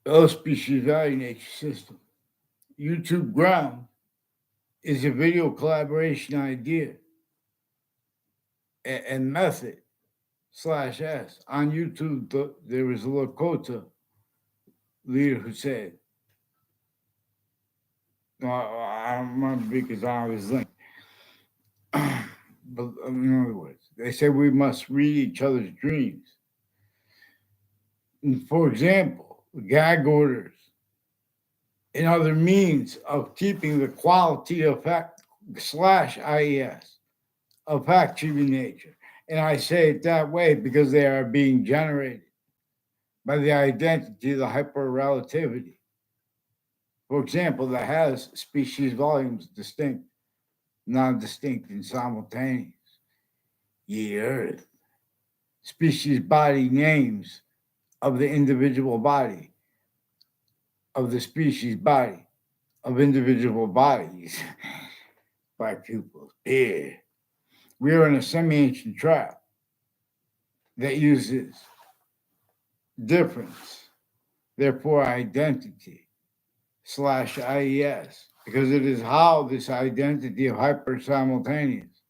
All species value nature system. YouTube Ground is a video collaboration idea and method slash S. On YouTube, there was a Lakota leader who said, no, I don't remember because I was linked. But in other words, they say we must read each other's dreams. And for example, gag orders and other means of keeping the quality of fact slash IES of fact human nature. And I say it that way because they are being generated by the identity of the hyperrelativity. For example, that has species volumes distinct, non-distinct, and simultaneous. Ye earth. Species body names of the individual body, of the species body, of individual bodies. By pupils. Here. We are in a semi-ancient trap that uses difference, therefore identity, slash IES, because it is how this identity of hyper simultaneous,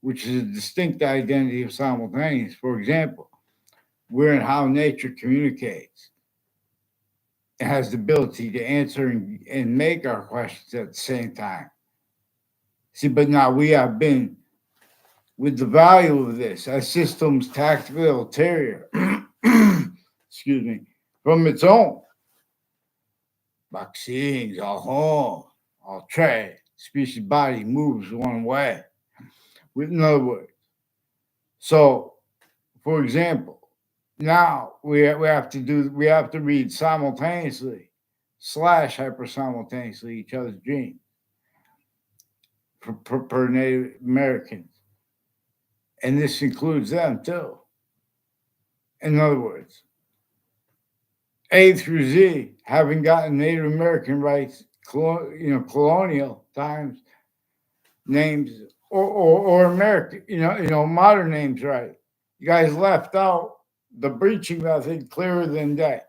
which is a distinct identity of simultaneous. For example, we're in how nature communicates. It has the ability to answer and make our questions at the same time. See, but now we have been, with the value of this, as systems tactically ulterior, excuse me, from its own. Vaccines, all home, all trade, species body moves one way. In other words, so, for example, now we have to read simultaneously slash hyper simultaneously each other's dreams per Native Americans, and this includes them too. In other words, A through Z, having gotten Native American rights, colonial times names, or American, modern names right. You guys left out the breaching method clearer than day.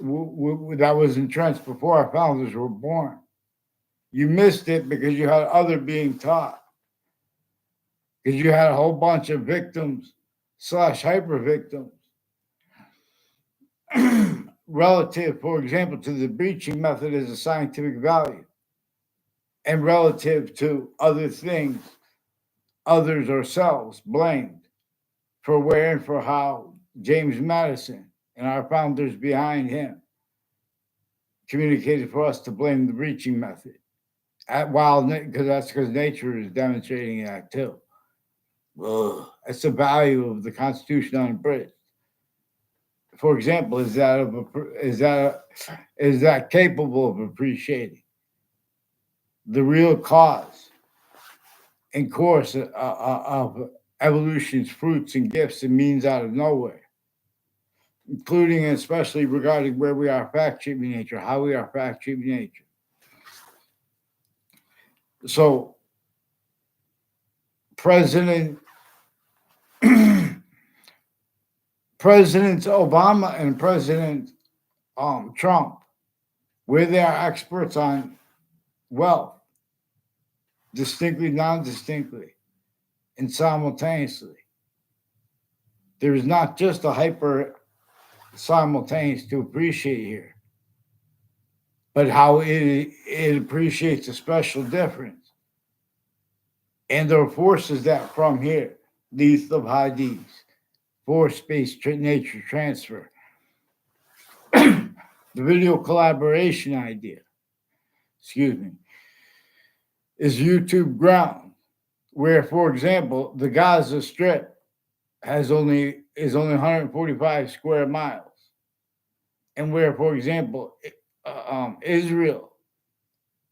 That was entrenched before our founders were born. You missed it because you had other being taught. Because you had a whole bunch of victims slash hyper victims relative, for example, to the breaching method as a scientific value and relative to other things, others or selves blamed for where and for how James Madison and our founders behind him communicated for us to blame the breaching method. Because nature is demonstrating that too. Ugh, that's the value of the Constitution unabridged. For example, is that capable of appreciating the real cause and course of evolution's fruits and gifts and means out of nowhere, including and especially regarding where we are fact shaping nature, how we are fact shaping nature. So, Presidents Obama and President Trump, where they are experts on wealth, distinctly, non-distinctly, and simultaneously. There is not just a hyper simultaneous to appreciate here, but how it appreciates a special difference. And there are forces that from here, these of Hadith, force-based nature transfer, the video collaboration idea, is YouTube Ground, where, for example, the Gaza Strip is only 145 square miles, and where, for example, Israel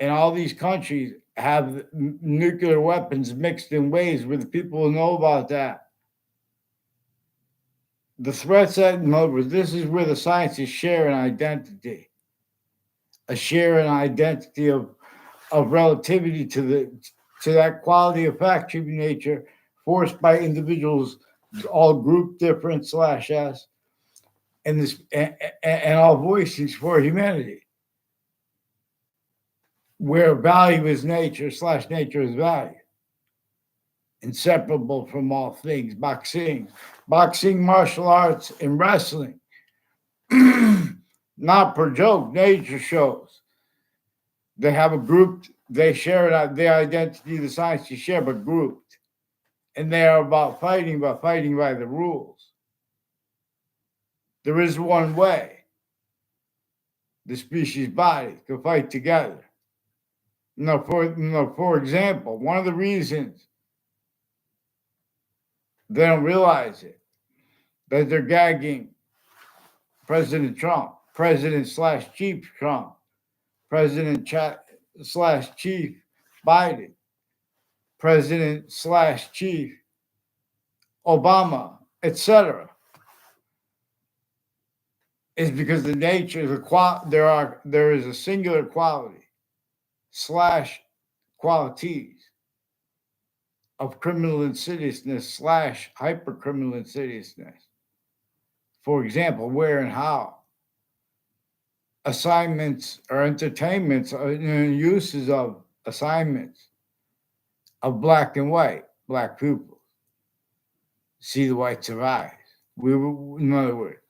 and all these countries have nuclear weapons mixed in ways where the people will know about that. The threats that, in other words, this is where the scientists share an identity, of relativity to that quality of fact shaping nature forced by individuals, all group different slash S, and this and all voices for humanity, where value is nature slash nature is value, inseparable from all things. Boxing, martial arts, and wrestling. Not per joke, nature shows. They have a group, they share their identity, the science you share, but grouped. And they are about fighting by the rules. There is one way the species body can fight together. For example, one of the reasons they don't realize it, that they're gagging President Trump, President slash Chief Trump, President slash Chief Biden, President slash Chief Obama, etc., is because the nature there is a singular quality slash qualities of criminal insidiousness slash hypercriminal insidiousness. For example, where and how assignments or entertainments uses of assignments of black and white, black people. See the white survive. In other words,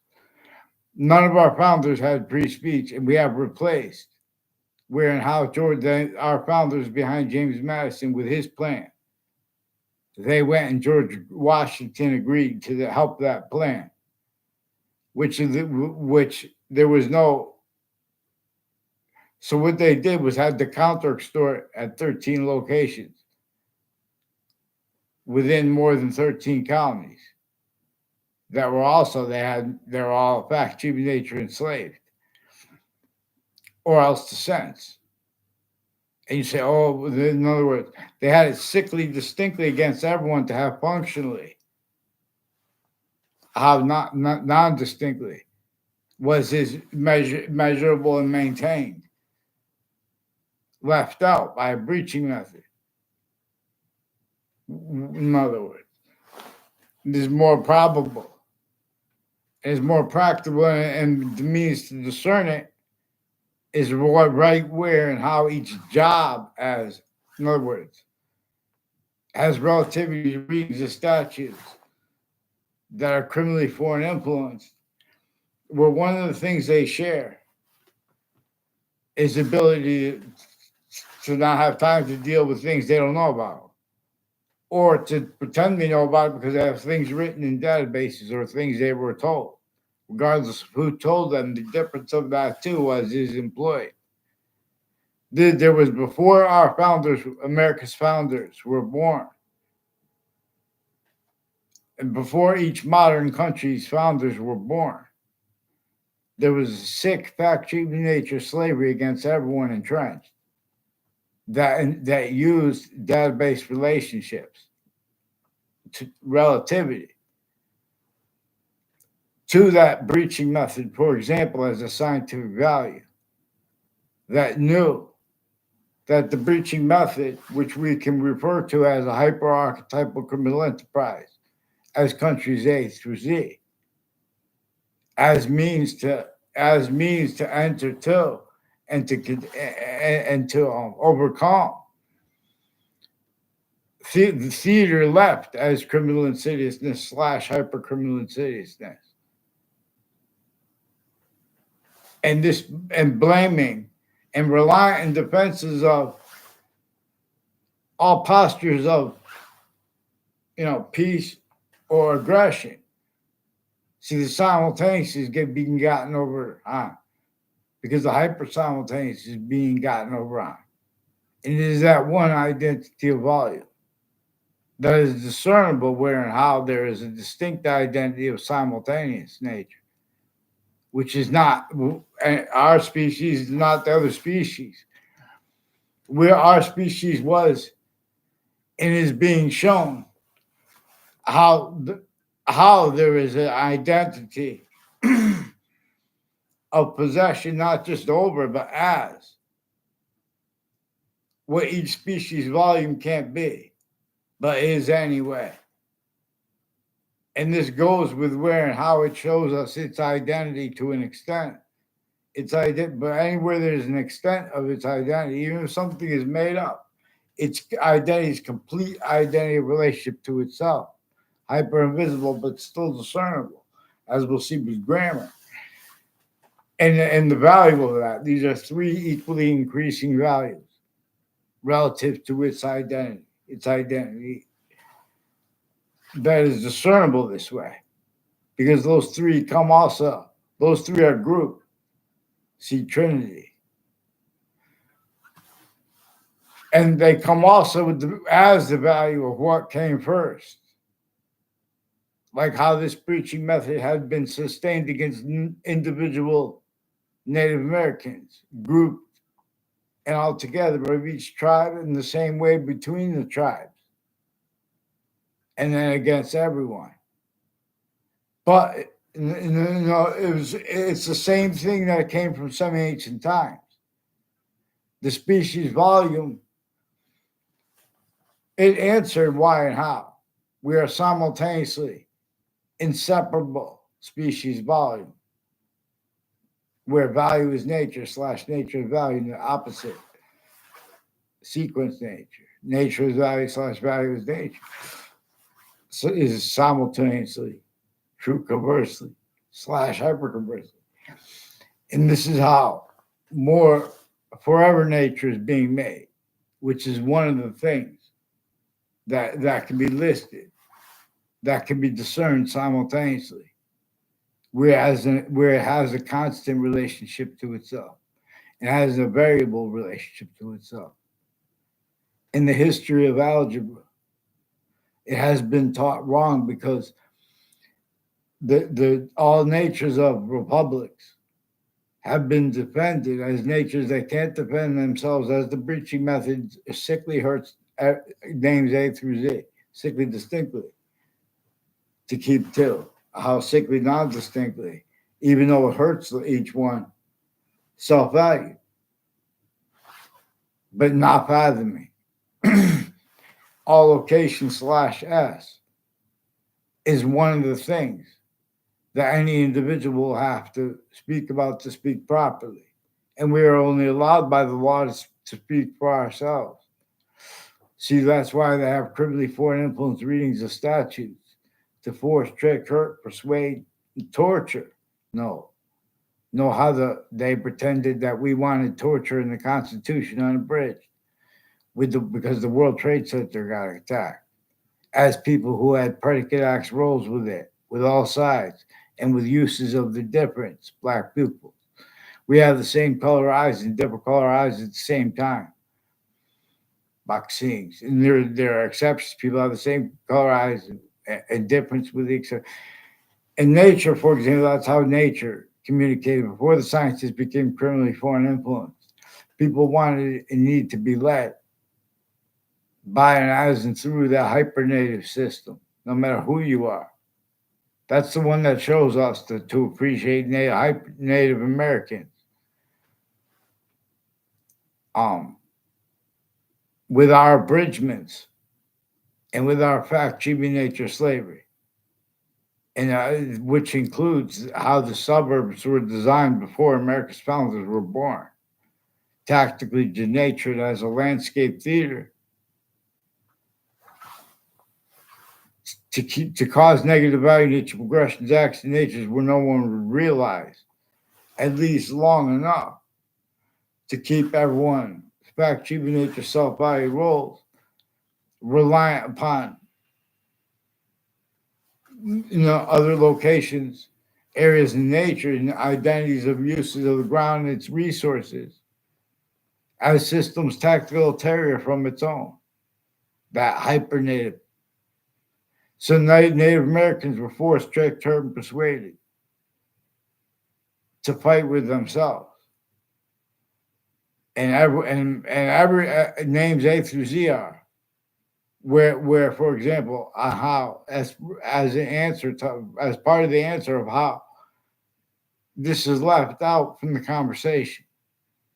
none of our founders had free speech, and we have replaced where and how our founders behind James Madison with his plan. They went and George Washington agreed to help that plan, which there was no. So what they did was had the counter store at 13 locations within more than 13 colonies that were also they're all fact, human nature enslaved, or else descents. And you say, oh, in other words, they had it sickly distinctly against everyone to have functionally. How not non-distinctly was his measurable and maintained, left out by a breaching method. In other words, it is more probable, it is more practical, and the means to discern it is what, right, where, and how each job as, in other words, has relativity to readings of statutes that are criminally foreign influenced, where one of the things they share is the ability to not have time to deal with things they don't know about, or to pretend they know about it because they have things written in databases or things they were told. Regardless of who told them, the difference of that too was his employee. There was before our founders, America's founders were born, and before each modern country's founders were born, there was a sick, fact-cheating nature slavery against everyone entrenched that used database relationships to relativity to that breaching method, for example, as a scientific value, that knew that the breaching method, which we can refer to as a hyper-archetypal criminal enterprise, as countries A through Z, as means to enter to and to overcome the theater left as criminal insidiousness slash hypercriminal insidiousness, and blaming and relying on defenses of all postures of peace or aggression. See, the simultaneous is being gotten over on because the hyper simultaneous is being gotten over on. And it is that one identity of volume that is discernible where and how there is a distinct identity of simultaneous nature, which is not our species, is not the other species. Where our species was and is being shown how there is an identity of possession, not just over, but as what each species volume can't be, but is anyway. And this goes with where and how it shows us its identity to an extent. Its identity, but anywhere there's an extent of its identity, even if something is made up, its identity is complete identity relationship to itself, hyper invisible but still discernible, as we'll see with grammar. And the value of that, these are three equally increasing values relative to its identity. Its identity that is discernible this way, because those three come also. Those three are grouped. See Trinity. And they come also with as the value of what came first. Like how this preaching method had been sustained against individual Native Americans, grouped and all together of each tribe in the same way between the tribes, and then against everyone. But it's the same thing that came from some ancient times. The species volume, it answered why and how. We are simultaneously inseparable species volume, where value is nature / nature is value, and the opposite sequence nature. Nature is value / value is nature. So is simultaneously true conversely / hyperconversely. And this is how more forever nature is being made, which is one of the things that can be listed, that can be discerned simultaneously, where it has a constant relationship to itself. It has a variable relationship to itself. In the history of algebra, it has been taught wrong because the all natures of republics have been defended as natures that can't defend themselves, as the breaching method sickly hurts names A through Z, sickly distinctly, to keep till, how sickly non-distinctly, even though it hurts each one, self-value, but not fathoming. All location / S is one of the things that any individual will have to speak about to speak properly. And we are only allowed by the law to speak for ourselves. See, that's why they have criminally foreign influence readings of statutes to force, trick, hurt, persuade, torture. No. How they pretended that we wanted torture in the Constitution unabridged because the World Trade Center got attacked, as people who had predicate acts roles with it, with all sides, and with uses of the difference, black people. We have the same color eyes and different color eyes at the same time. Vaccines. And there are exceptions. People have the same color eyes and difference with the exception. In nature, for example, that's how nature communicated before the scientists became criminally foreign influence. People wanted and needed to be led by and as and through that hypernative system, no matter who you are. That's the one that shows us to appreciate Native Americans. With our abridgments and with our fact-cheating nature slavery, and which includes how the suburbs were designed before America's founders were born, tactically denatured as a landscape theater to cause negative value nature progressions, acts, and natures where no one would realize, at least long enough, to keep everyone fact-cheating nature self-value roles reliant upon other locations, areas in nature, and identities of uses of the ground and its resources as systems tactical ulterior from its own, that hyper-native. So Native Americans were forced, tricked, hurt, and persuaded to fight with themselves. And every names A through Z are. Where, for example, how as an answer to, as part of the answer of how this is left out from the conversation,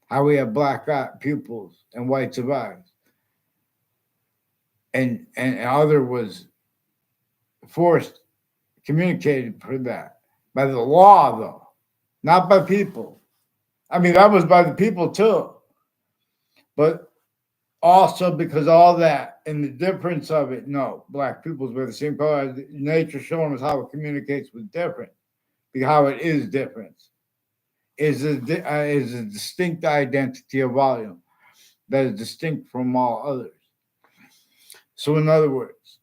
how we have black pupils and whites of eyes, and other was forced, communicated for that. By the law, though, not by people. I mean, that was by the people too. But also because all that and the difference of it, no, black peoples were the same color. Nature showing us how it communicates was different. How it is different is a distinct identity of volume that is distinct from all others. So, in other words,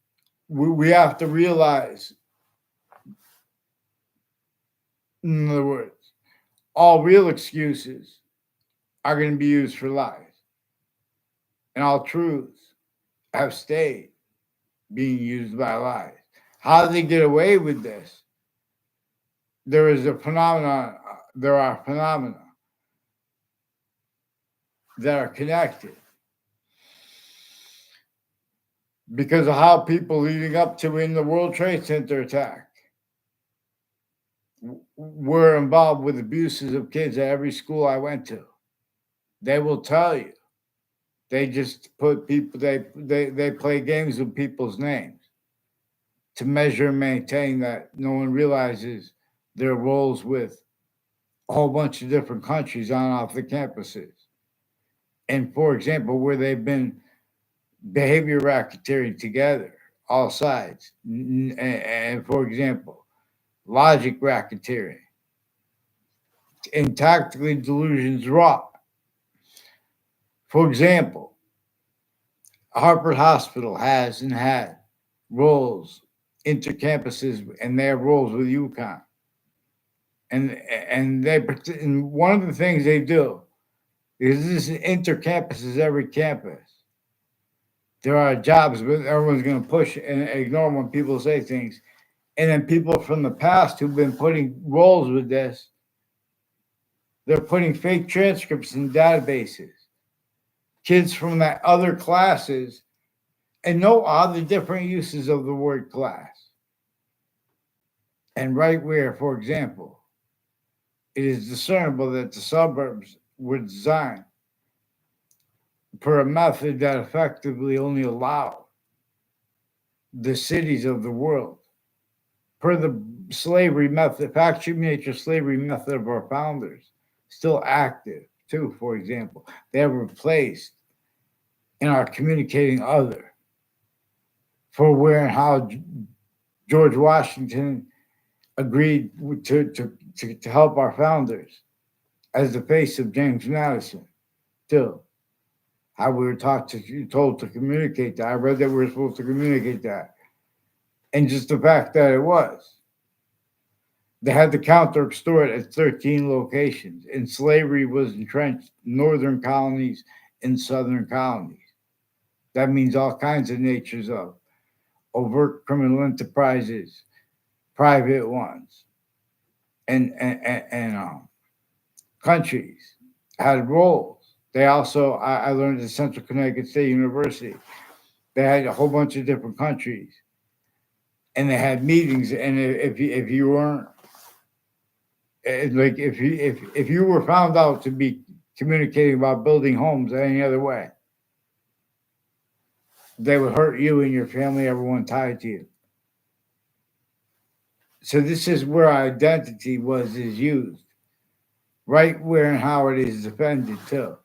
we have to realize, in other words, all real excuses are going to be used for lies, and all truths have stayed being used by lies. How do they get away with this? There is a phenomenon. There are phenomena that are connected because of how people leading up to in the World Trade Center attack were involved with abuses of kids at every school I went to. They will tell you. They just put people, they play games with people's names to measure and maintain that no one realizes their roles with a whole bunch of different countries on and off the campuses. And for example, where they've been behavior racketeering together, all sides. And for example, logic racketeering and tactically delusions raw. For example, Harvard Hospital has and had roles, intercampuses, and they have roles with UConn. And one of the things they do is this intercampuses every campus. There are jobs, but everyone's going to push and ignore when people say things. And then people from the past who've been putting roles with this, they're putting fake transcripts in databases. Kids from that other classes, and know all the different uses of the word class. And right where, for example, it is discernible that the suburbs were designed for a method that effectively only allowed the cities of the world, per the slavery method, factory nature slavery method of our founders, still active too, for example. They have replaced in our communicating other for where and how George Washington agreed to help our founders as the face of James Madison, too. How we were told to communicate that. I read that we were supposed to communicate that. And just the fact that it was. They had the counter extort at 13 locations, and slavery was entrenched in northern colonies and southern colonies. That means all kinds of natures of overt criminal enterprises, private ones, and countries had roles. They also, I learned at Central Connecticut State University, they had a whole bunch of different countries, and they had meetings. And if you weren't like if you were found out to be communicating about building homes any other way, they would hurt you and your family, everyone tied to you. So this is where identity is used, right where and how it is defended too.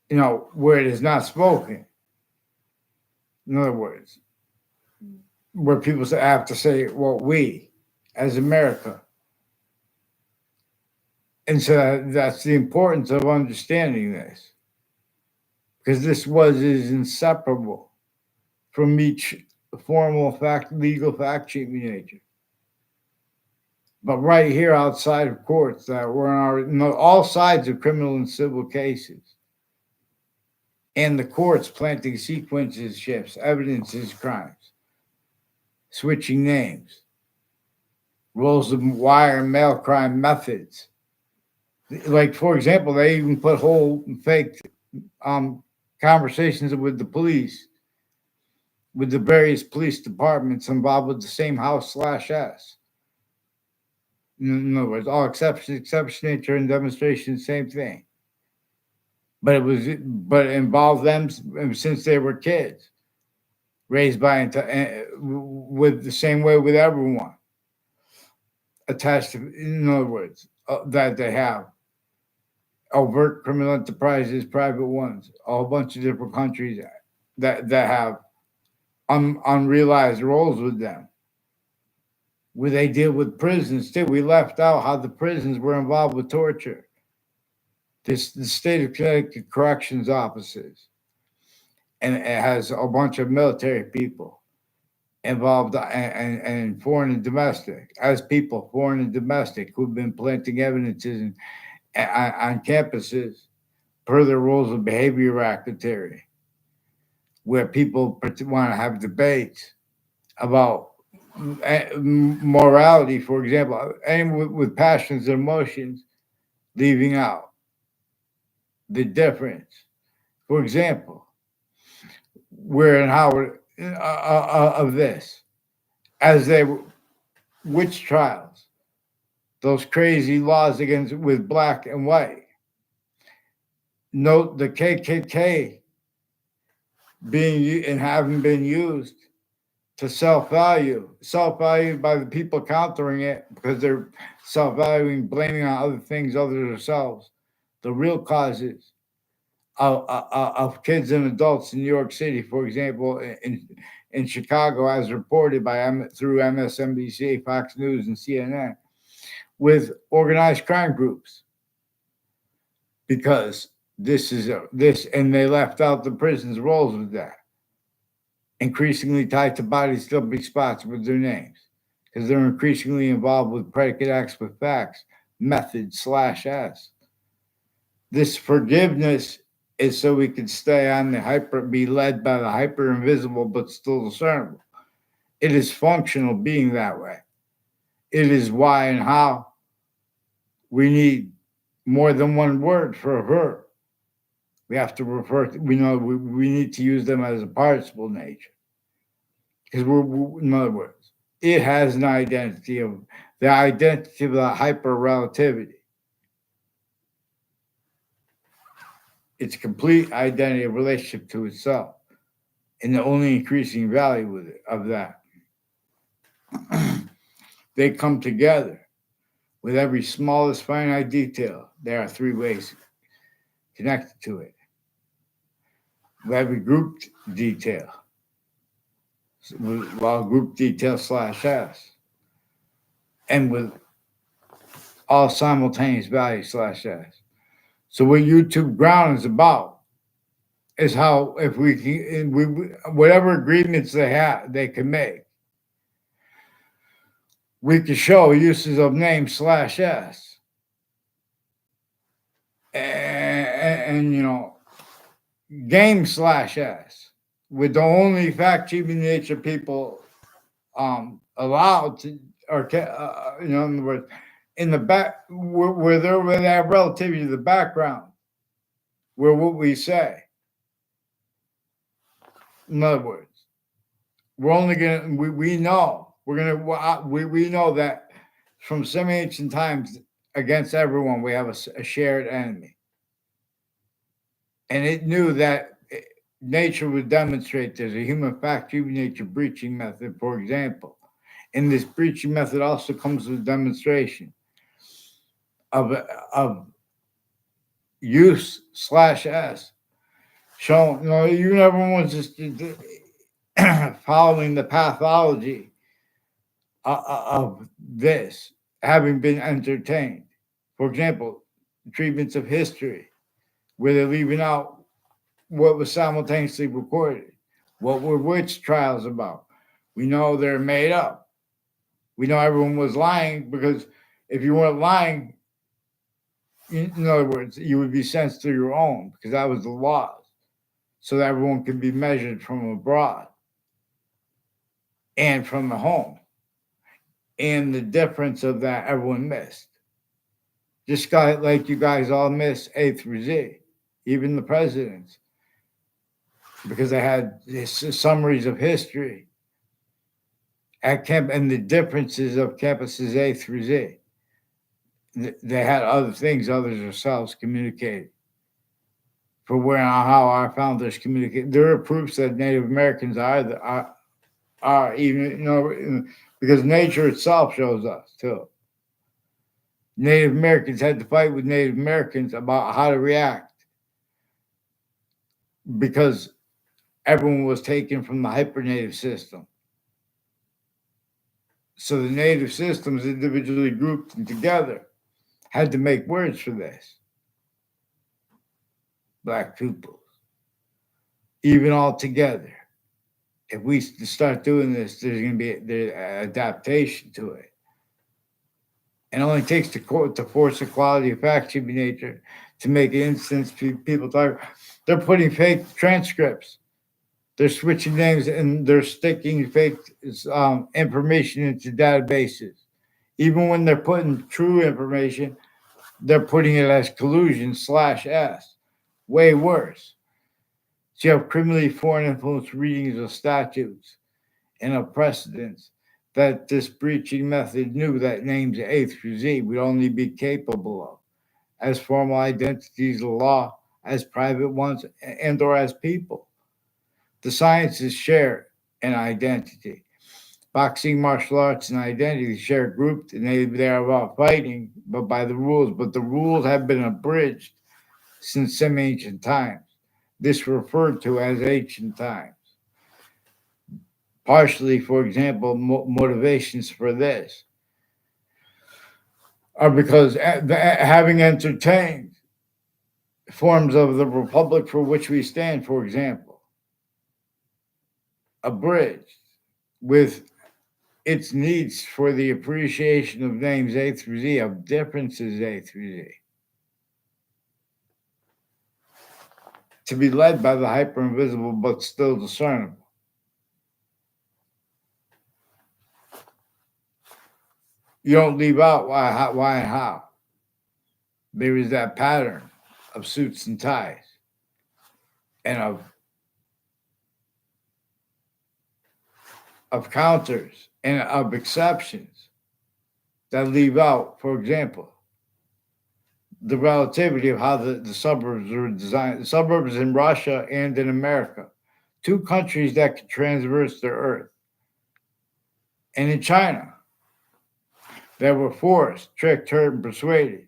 You know, where it is not spoken. In other words, where people have to say, well, we, as America. And so that's the importance of understanding this. Because this is inseparable from each formal legal fact sheet nature. But right here outside of courts that we're in all sides of criminal and civil cases. And the courts planting sequences shifts, evidences crimes, switching names, roles of wire and mail crime methods. Like, for example, they even put whole fake conversations with the police, with the various police departments involved with the same house/S. In other words, all exception, nature, and demonstration, same thing. But it involved them since they were kids. raised by with the same way with everyone attached to, in other words, that they have overt criminal enterprises, private ones, a whole bunch of different countries that have unrealized roles with them, where they deal with prisons too. We left out how the prisons were involved with torture. The state of Connecticut corrections officers, and it has a bunch of military people involved, and foreign and domestic, as people, foreign and domestic, who've been planting evidences on campuses per the rules of behavior racketeering, where people want to have debates about morality, for example, and with passions and emotions, leaving out the difference. For example, where and how of this, as they witch trials, those crazy laws against with black and white. Note the KKK being and having been used to self-value by the people countering it because they're self-valuing, blaming on other things other than themselves. The real causes of kids and adults in New York City, for example, in Chicago, as reported by through MSNBC, Fox News, and CNN, with organized crime groups, because this, and they left out the prison's roles with that. Increasingly tied to bodies still big spots with their names, because they're increasingly involved with predicate acts with facts, method/s. This forgiveness is so we can stay on the be led by the hyper invisible, but still discernible. It is functional being that way. It is why and how we need more than one word for a verb. We have to refer to, we need to use them as a participle nature. Because in other words, it has an identity of the identity of the hyper relativity. Its complete identity of relationship to itself, and the only increasing value with it of that. They come together with every smallest finite detail. There are three ways connected to it. With every grouped detail, group detail /s, and with all simultaneous value /s. So what YouTube ground is about is how, if we can, whatever agreements they can make, we can show uses of name /s, and game /s, with the only fact-cheating nature people allowed to, or in other words, in the back where they have relativity to the background, where what we say. In other words, we're only gonna we know we know that from some ancient times, against everyone we have a shared enemy, and it knew that nature would demonstrate there's a human fact-cheating nature breaching method, for example. And this breaching method also comes with demonstration of use /s, showing you everyone's just following the pathology of this having been entertained. For example, treatments of history, where they're leaving out what was simultaneously recorded. What were witch trials about? We know they're made up. We know everyone was lying, because if you weren't lying, in other words, you would be sentenced to your own, because that was the laws, so that everyone could be measured from abroad and from the home. And the difference of that everyone missed. Just like you guys all missed A through Z, even the presidents, because they had summaries of history at camp and the differences of campuses A through Z. They had other things others themselves communicated. for where and how our founders communicate. There are proofs that Native Americans are even, because nature itself shows us too. Native Americans had to fight with Native Americans about how to react because everyone was taken from the hypernative system. So the native systems, individually grouped and together, had to make words for this. Black people, even all together. If we start doing this, there's going to be adaptation to it. It only takes to force equality of fact should be nature to make an instance. People talk, they're putting fake transcripts. They're switching names and they're sticking fake information into databases. Even when they're putting true information, they're putting it as collusion/S. Way worse. So you have criminally foreign influence readings of statutes and of precedents that this breaching method knew that names A through Z would only be capable of as formal identities of law, as private ones, and or as people. The sciences share an identity. Boxing, martial arts, and identity share grouped, and they are about fighting, but by the rules. But the rules have been abridged since some ancient times. This referred to as ancient times. Partially, for example, motivations for this are because having entertained forms of the republic for which we stand, for example, abridged with its needs for the appreciation of names A through Z, of differences A through Z, to be led by the hyper invisible but still discernible. You don't leave out why, and how. There is that pattern of suits and ties and of counters and of exceptions that leave out, for example, the relativity of how the suburbs are designed. The suburbs in Russia and in America, two countries that can traverse the earth. And in China, that were forced, tricked, hurt, and persuaded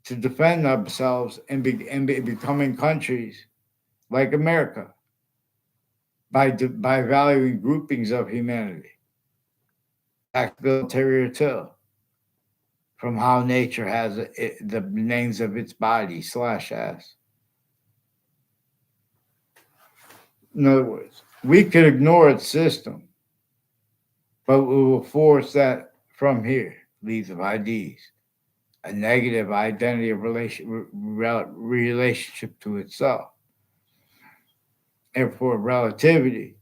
to defend themselves and becoming countries like America by valuing groupings of humanity. Act military too, from how nature has the names of its body/s. In other words, we could ignore its system, but we will force that from here, leads of IDs, a negative identity of relationship to itself. And for relativity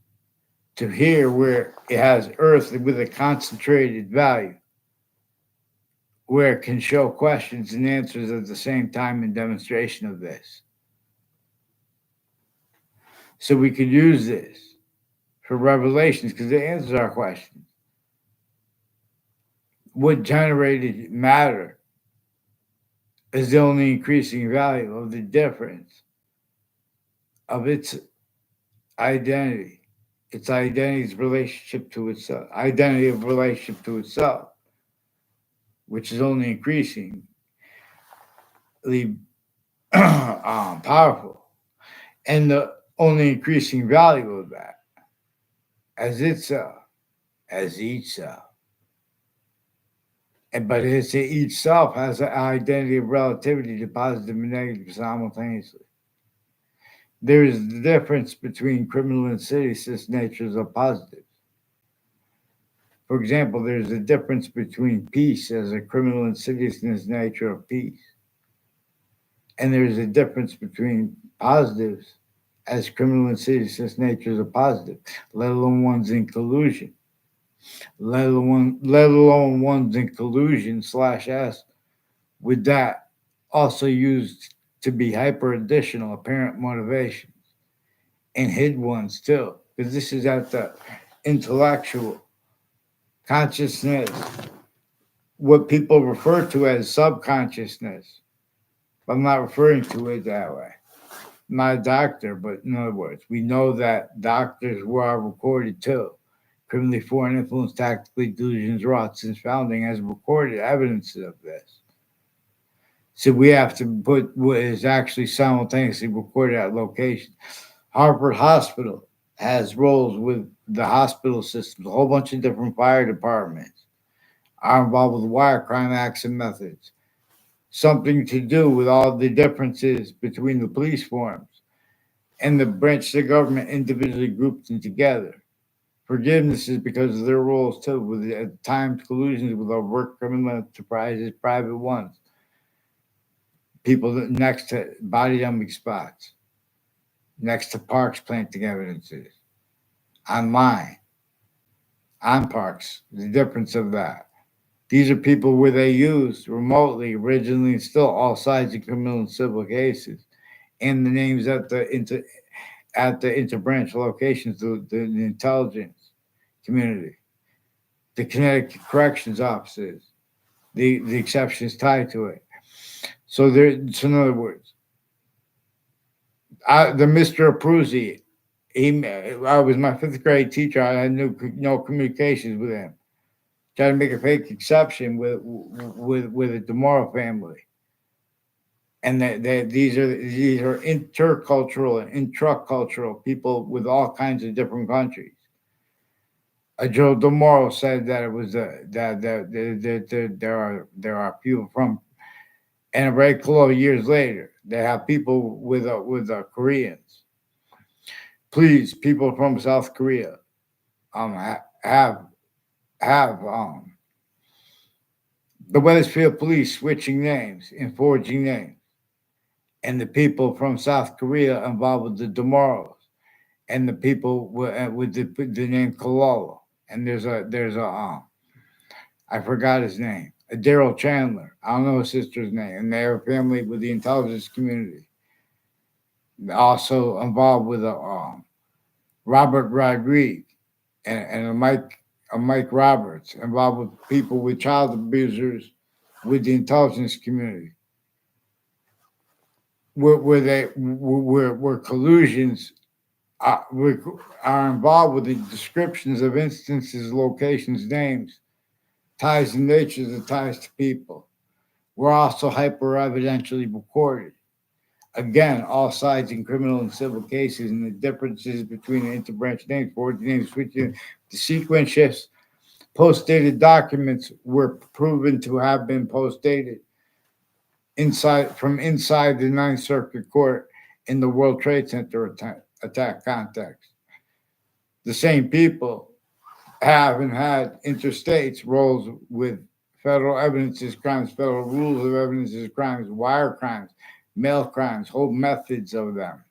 to here where it has earth with a concentrated value, where it can show questions and answers at the same time in demonstration of this. So we could use this for revelations because it answers our questions. What generated matter is the only increasing value of the difference of its identity's relationship to itself, identity of relationship to itself, which is only increasingly powerful, and the only increasing value of that as itself, as each self. But each self has an identity of relativity to positive and negative simultaneously. There is the difference between criminal and seditious natures of positives. For example, there's a difference between peace as a criminal insidiousness nature of peace. And there's a difference between positives as criminal insidiousness natures of positive, let alone ones in collusion. Let alone ones in collusion/s with that also used to be hyper additional apparent motivations and hid ones too, because this is at the intellectual consciousness, what people refer to as subconsciousness. I'm not referring to it that way. not a doctor, but in other words, we know that doctors were recorded too. Criminally foreign influence, tactically delusions wrought since founding has recorded evidence of this. So we have to put what is actually simultaneously recorded at location. Harvard Hospital has roles with the hospital systems. A whole bunch of different fire departments are involved with wire crime acts and methods. Something to do with all the differences between the police forms and the branches of government individually grouped them together. Forgiveness is because of their roles too, with at times collusions with overt criminal enterprises, private ones, people next to body dumping spots, next to parks planting evidences, online, on parks, the difference of that. These are people where they used remotely, originally, and still all sides of criminal and civil cases, and the names at the interbranch locations, the intelligence community, the Connecticut corrections offices, the exceptions tied to it. So in other words, the Mr. Abruzzi, I was my fifth grade teacher. I had no communications with him. Tried to make a fake exception with the Demoro family, and these are intercultural and intracultural people with all kinds of different countries. Joe Demoro said that it was that there are people from, and a very close years later they have people with Koreans. Please, people from South Korea, have the Wethersfield police switching names and forging names, and the people from South Korea involved with the Demoros, and the people with the name Kalolo. And there's a I forgot his name, a Daryl Chandler. I don't know his sister's name, and they have a family with the intelligence community. Also involved with Robert Rodriguez and a Mike Roberts, involved with people with child abusers with the intelligence community, where collusions are involved with the descriptions of instances, locations, names, ties and natures of ties to people. Were also hyper evidentially recorded. Again, all sides in criminal and civil cases, and the differences between the interbranch names, forward names, switching the sequence shifts. Post-dated documents were proven to have been post-dated inside the Ninth Circuit Court in the World Trade Center attack context. The same people have and had interstates roles with federal evidences crimes, federal rules of evidences crimes, wire crimes, mail crimes, whole methods of them.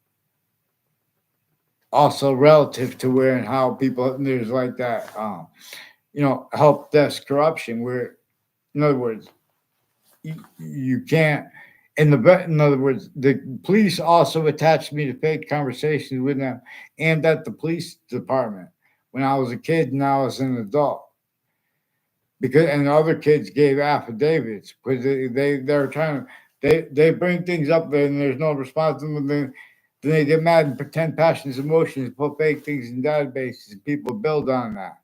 Also relative to where and how people, there's like that, help desk corruption, where, in other words, you can't. In other words, the police also attached me to fake conversations with them, and at the police department when I was a kid and I was an adult. Because and the other kids gave affidavits because they're trying to they bring things up and there's no response to them. Then they get mad and pretend passions, emotions, put fake things in databases, and people build on that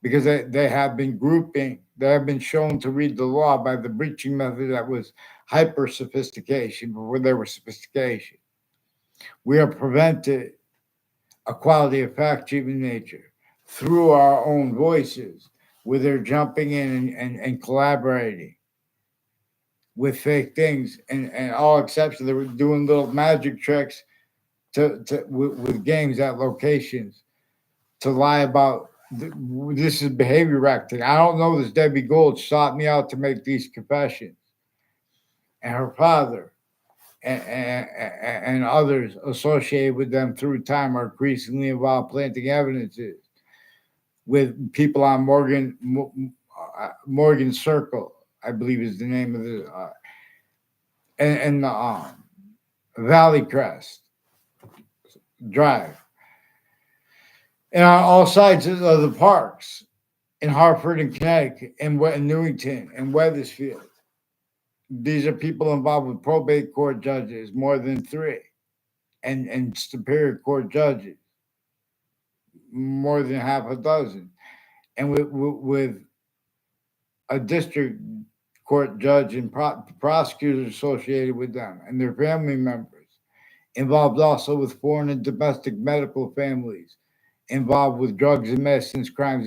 because they have been grouping. They have been shown to read the law by the breaching method that was hyper sophistication before there was sophistication. We are prevented a quality of fact driven nature through our own voices, where they're jumping in and collaborating with fake things, and all exceptions, they were doing little magic tricks with games at locations to lie about this is behavior acting. I don't know this Debbie Gold sought me out to make these confessions, and her father and others associated with them through time are increasingly involved planting evidences with people on Morgan Circle, I believe is the name of the and the Valley Crest Drive, and on all sides of the parks in Hartford and Connecticut and Newington and Wethersfield. These are people involved with probate court judges, more than three, and superior court judges, more than half a dozen, and with a district court judge and prosecutors associated with them and their family members. Involved also with foreign and domestic medical families, involved with drugs and medicines crimes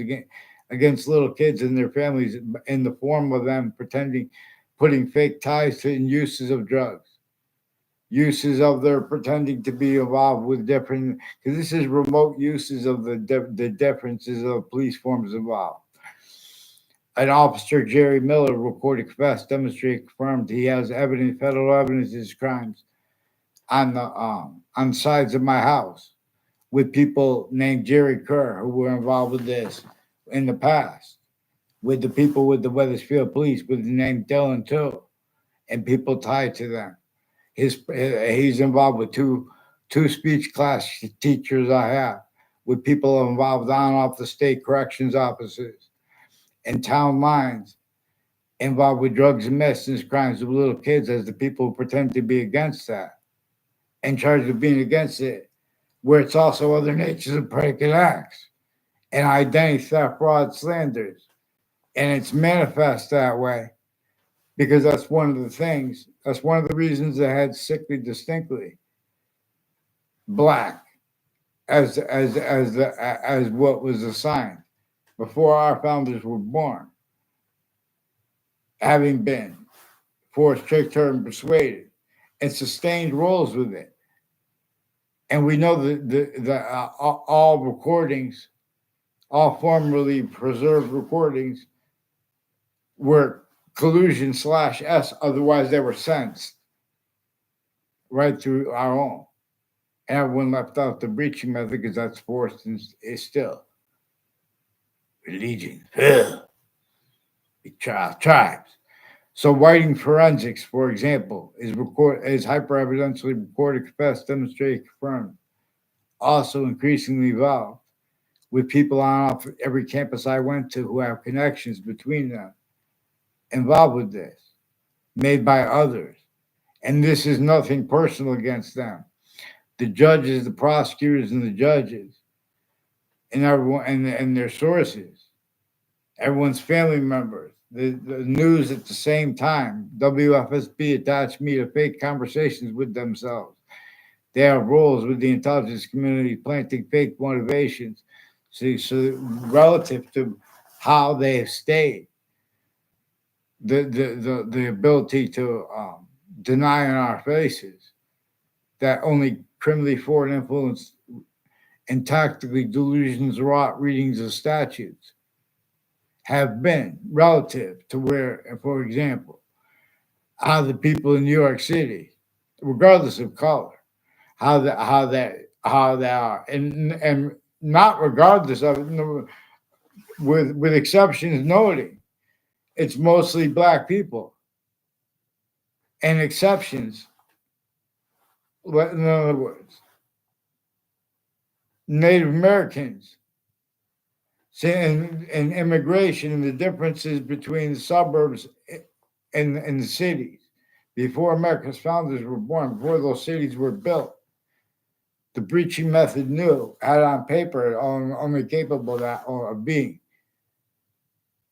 against little kids and their families in the form of them pretending, putting fake ties to and uses of drugs, uses of their pretending to be involved with different, because this is remote uses of the differences of police forms involved. An officer, Jerry Miller, recorded, confessed, demonstrated, confirmed he has evidence, federal evidence of his crimes on sides of my house with people named Jerry Kerr who were involved with this in the past, with the people with the Wethersfield Police with the name Dylan too, and people tied to them. He's involved with two speech class teachers I have, with people involved on off the state corrections offices and town lines, involved with drugs and medicines crimes of little kids as the people who pretend to be against that, and charged with being against it, where it's also other natures of predicate acts and identity theft, fraud, slanders. And it's manifest that way because that's one of the things, that's one of the reasons it had sickly distinctly black as what was assigned before our founders were born, having been forced, tricked, hurt, and persuaded, and sustained roles with it. And we know that all recordings, all formerly preserved recordings, were collusion / S, otherwise they were sensed right through our own. And everyone left out the breaching method because that's forced and is still. Religion, tribes. So writing forensics, for example, is hyper evidentially recorded, confessed, demonstrated, confirmed. Also increasingly evolved with people on off every campus I went to who have connections between them involved with this, made by others. And this is nothing personal against them. The judges, the prosecutors, and the judges, and everyone, and their sources, everyone's family members, the news at the same time. WFSB attached me to fake conversations with themselves. They have roles with the intelligence community, planting fake motivations, so relative to how they have stayed. The ability to deny in our faces that only criminally foreign influence and tactically delusions wrought readings of statutes have been relative to where, for example, how the people in New York City, regardless of color, how they are, and not regardless of it, with exceptions noting, it's mostly black people, and exceptions. In other words, Native Americans, and immigration and the differences between the suburbs and the cities. Before America's founders were born, before those cities were built, the breaching method had on paper only capable of being.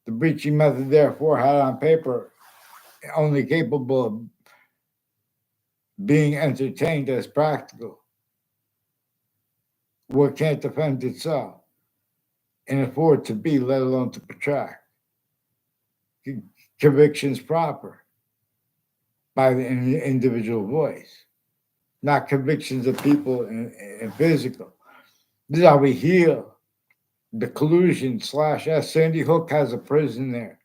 The breaching method, therefore, had on paper only capable of being entertained as practical. What can't defend itself and afford to be, let alone to protract. Convictions proper by the individual voice, not convictions of people and physical. This is how we heal the collusion / S. Sandy Hook has a prison there.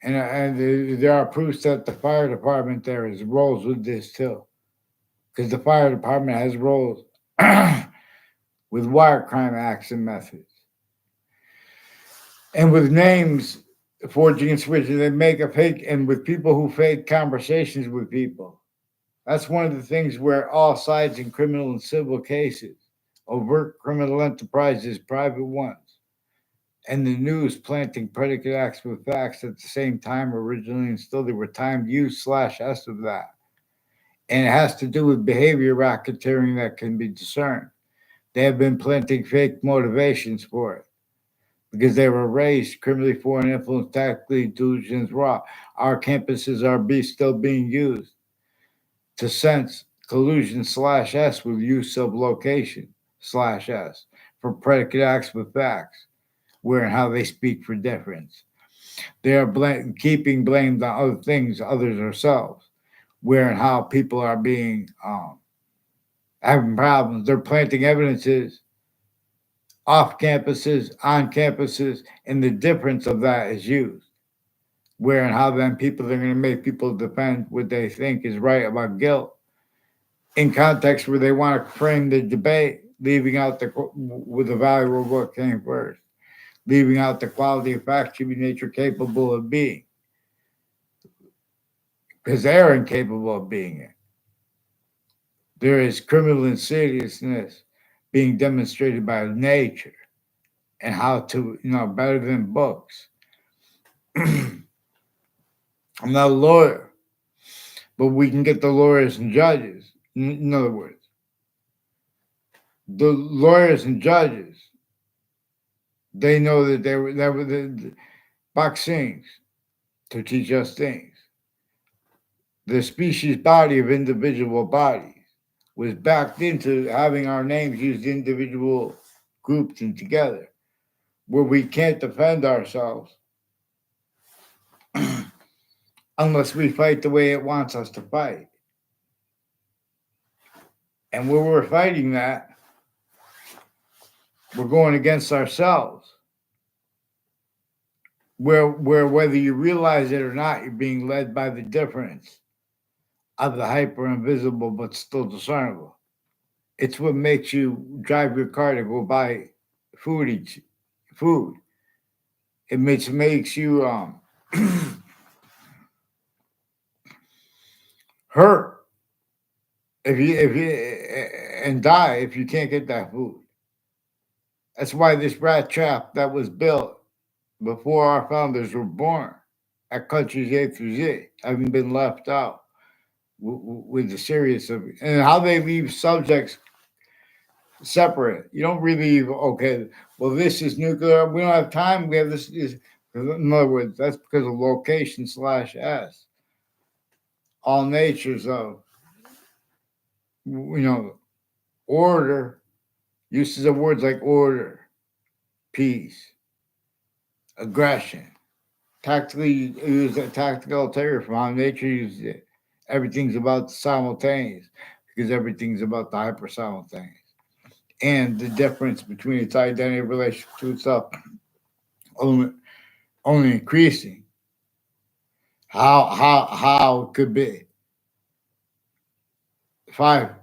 And there are proofs that the fire department there has roles with this too. Because the fire department has roles with wire crime acts and methods. And with names, forging and switching, they make a fake, and with people who fake conversations with people. That's one of the things where all sides in criminal and civil cases, overt criminal enterprises, private ones, and the news planting predicate acts with facts at the same time originally and still they were timed use slash S of that. And it has to do with behavior racketeering that can be discerned. They have been planting fake motivations for it because they were raised criminally foreign influence, tactically delusions raw. Our campuses are still being used to sense collusion slash S with use of location slash S for predicate acts with facts, where and how they speak for difference. They are keeping blamed on other things, others ourselves, where and how people are being having problems. They're planting evidences off campuses, on campuses, and the difference of that is used. Where and how then people are going to make people defend what they think is right about guilt in context where they want to frame the debate, leaving out the with the value of what came first, leaving out the quality of fact should be nature capable of being, because they're incapable of being it. There is criminal insidiousness being demonstrated by nature and how to, better than books. I'm not a lawyer, but we can get the lawyers and judges. In other words, the lawyers and judges, they know that they were the vaccines to teach us things. The species body of individual bodies was backed into having our names used individual grouped and together, where we can't defend ourselves unless we fight the way it wants us to fight. And where we're fighting that, we're going against ourselves. Where whether you realize it or not, you're being led by the difference of the hyper invisible but still discernible. It's what makes you drive your car to go buy food. It makes you hurt if you and die if you can't get that food. That's why this rat trap that was built before our founders were born at countries A through Z having been left out with the serious of and how they leave subjects separate. You don't really leave, okay, well, this is nuclear. We don't have time. We have this. In other words, that's because of location slash S. All natures of, order, uses of words like order, peace, aggression. Tactically use a tactical terror from how nature uses it. Everything's about the simultaneous because everything's about the hyper simultaneous. And the difference between its identity relationship to itself only increasing. How it could be five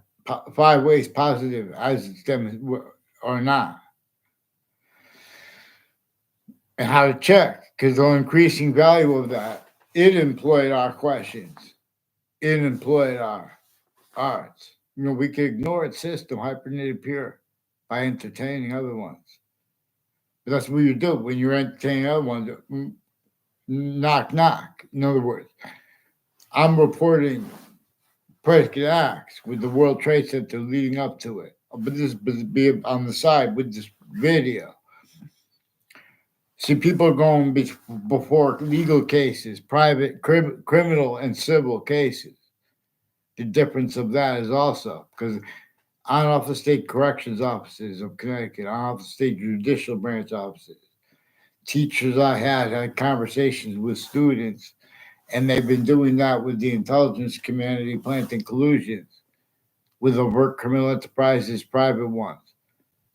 ways positive as it's demonstrated or not, and how to check because the increasing value of that it employed our questions, it employed our arts. We could ignore its system, hypernated pure, by entertaining other ones. But that's what you do when you're entertaining other ones. Knock, knock. In other words, I'm reporting predicate acts with the World Trade Center leading up to it. But this be on the side with this video. See, people are going before legal cases, private, criminal, and civil cases. The difference of that is also because on off the state corrections offices of Connecticut, on off the state judicial branch offices, teachers I had conversations with students, and they've been doing that with the intelligence community, planting collusions with overt criminal enterprises, private ones,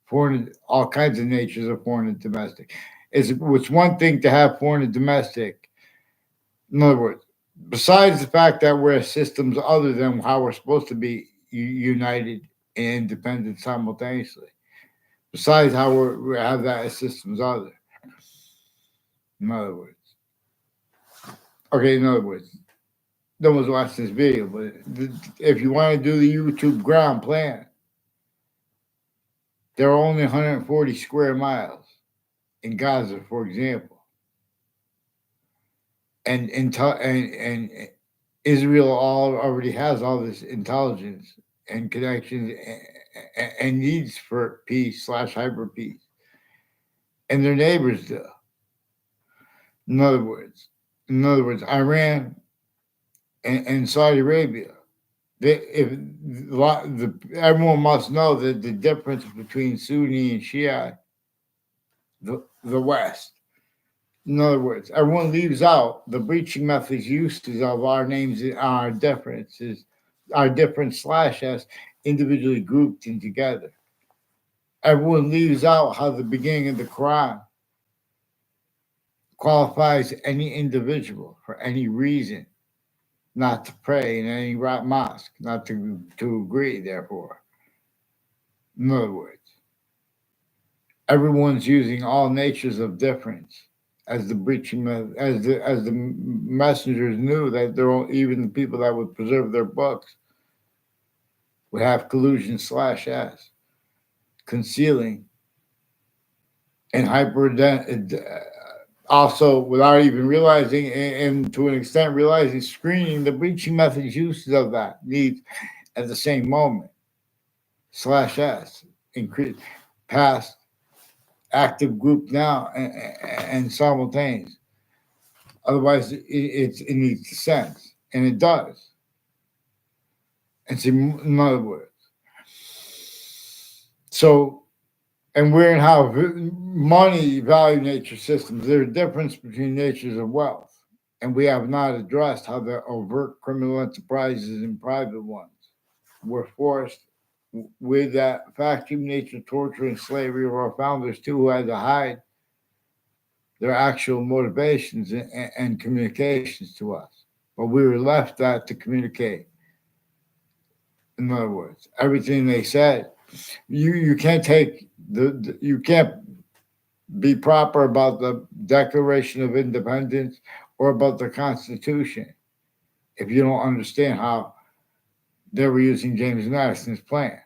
foreign, all kinds of natures of foreign and domestic. It's one thing to have foreign and domestic. In other words, besides the fact that we're systems other than how we're supposed to be united and independent simultaneously, besides how we have that as systems other. In other words, no one's watching this video, but if you want to do the YouTube ground plan, there are only 140 square miles in Gaza, for example, and Israel already has all this intelligence and connections and needs for peace slash hyper peace, and their neighbors do. In other words, Iran and Saudi Arabia. Everyone must know that the difference between Sunni and Shia, the West. In other words, everyone leaves out the breaching methods uses of our names and our differences, our different slashes individually grouped and together. Everyone leaves out how the beginning of the Quran qualifies any individual for any reason not to pray in any mosque, not to agree, therefore. In other words, everyone's using all natures of difference as the breaching as the messengers knew that even the people that would preserve their books would have collusion slash s concealing and also without even realizing and to an extent realizing screening the breaching methods uses of that needs at the same moment slash s increase past active group now and simultaneous. Otherwise, it needs sense, and it does. And see, in other words, so, and we're in how money value nature systems. There's a difference between natures of wealth, and we have not addressed how the overt criminal enterprises and private ones were forced with that factory nature, torture, and slavery of our founders too, who had to hide their actual motivations and communications to us. But we were left that to communicate. In other words, everything they said, you can't take you can't be proper about the Declaration of Independence or about the Constitution if you don't understand how they were using James Madison's plan.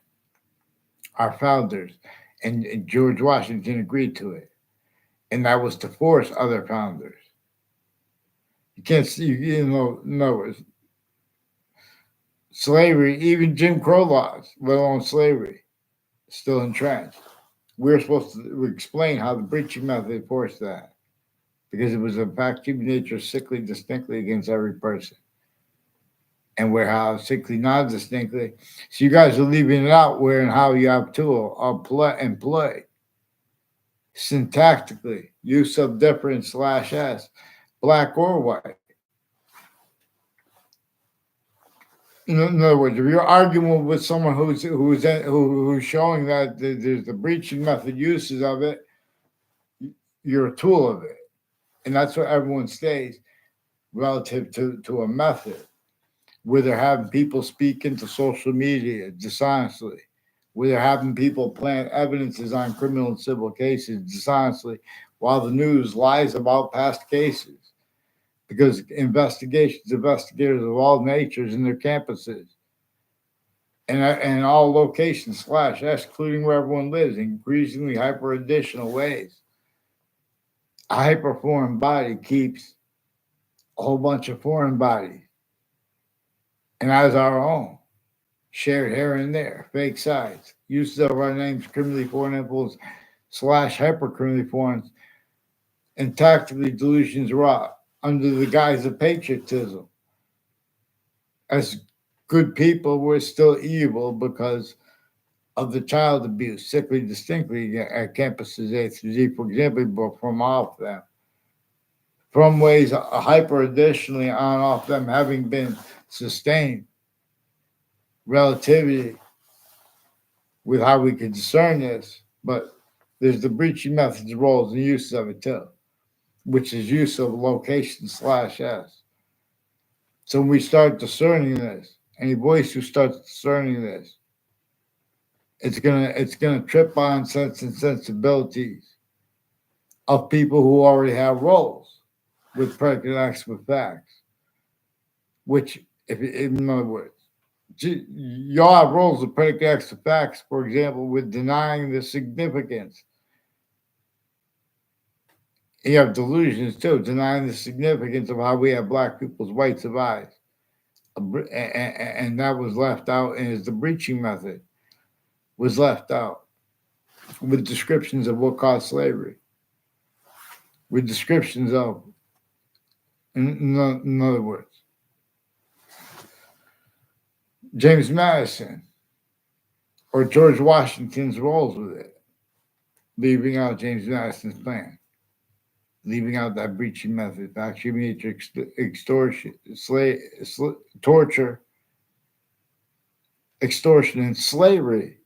Our founders and George Washington agreed to it, and that was to force other founders. You can't see, in other words, slavery, even Jim Crow laws, let alone slavery, still entrenched. We're supposed to explain how the breaching method forced that because it was a fact human nature sickly distinctly against every person. And where how sickly non distinctly. So you guys are leaving it out where and how you have to play. Syntactically, use of different slash s, black or white. In other words, if you're arguing with someone who's showing that there's the breaching method uses of it, you're a tool of it, and that's where everyone stays relative to a method. Where they're having people speak into social media dishonestly, where they're having people plant evidences on criminal and civil cases dishonestly, while the news lies about past cases. Because investigators of all natures in their campuses and all locations slash excluding where everyone lives, increasingly hyper additional ways. A hyper foreign body keeps a whole bunch of foreign bodies, and as our own, shared here and there, fake sites, use of our names, criminally foreign influence slash hyper criminally foreign, and tactically delusions wrought under the guise of patriotism. As good people, we're still evil because of the child abuse, sickly distinctly at campuses A through Z, for example, but from off them. From ways hyper additionally on off them having been sustained. Relativity with how we can discern this, but there's the breaching methods, roles, and uses of it too, which is use of location slash s. So when we start discerning this, any voice who starts discerning this, it's gonna trip on sense and sensibilities of people who already have roles with predicate acts with facts, which, if in other words, y'all have roles with predicate acts with facts, for example, with denying the significance You have delusions too, denying the significance of how we have black people's whites of eyes. And that was left out, and is the breaching method was left out with descriptions of what caused slavery, with descriptions of, in other words, James Madison or George Washington's roles with it, leaving out James Madison's plan, leaving out that breaching method, factory matrix, extortion, torture, extortion, and slavery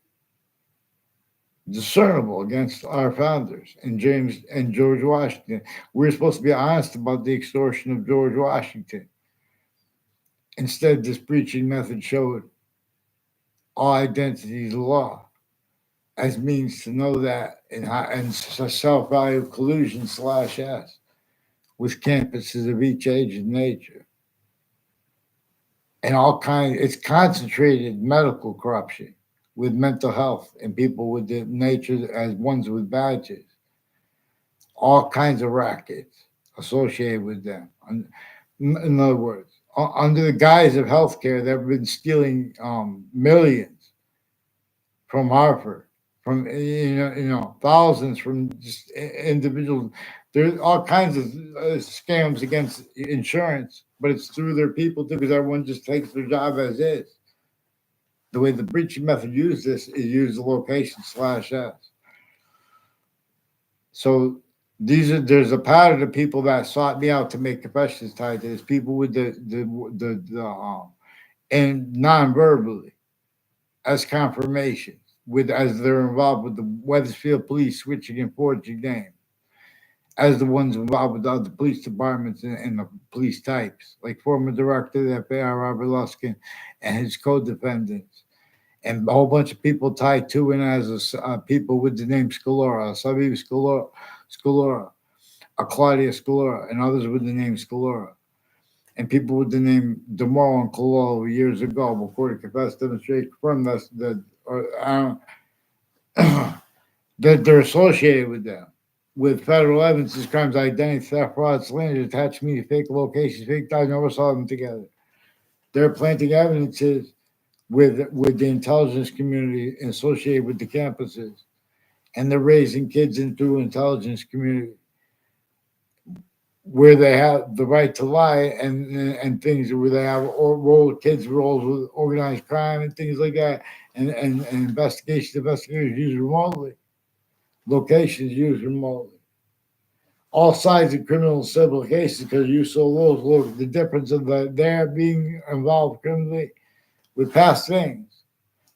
discernible against our founders and James and George Washington. We're supposed to be honest about the extortion of George Washington. Instead, this breaching method showed all identities of law as means to know that and self-value collusion /S with campuses of each age and nature. And all kinds, it's concentrated medical corruption with mental health and people with the nature as ones with badges. All kinds of rackets associated with them. In other words, under the guise of healthcare, they've been stealing millions from Harvard, from thousands from just individuals. There's all kinds of scams against insurance, but it's through their people too, because everyone just takes their job as is. The way the breaching method used this is use the location /S. So there's a pattern of people that sought me out to make confessions tied to this. People with the and non-verbally as confirmation as they're involved with the Wethersfield police switching and forging names, as the ones involved with the other police departments and the police types, like former director of the FBI, Robert Luskin, and his co-defendants, and a whole bunch of people tied to it as people with the name Scalora, Sabi Scalora, Claudia Scalora, and others with the name Scalora, and people with the name DeMoro and Cololo years ago before the confessed demonstration confirmed that they're associated with them, with federal evidence, crimes, identity theft, fraud, slander, attached media, fake locations, fake ties. Never saw them together. They're planting evidences with the intelligence community associated with the campuses, and they're raising kids into intelligence community where they have the right to lie and things where they have kids roles with organized crime and things like that, and investigators used remotely, locations used remotely, all sides of criminal and civil cases, because you saw those. Look, the difference of their being involved criminally with past things,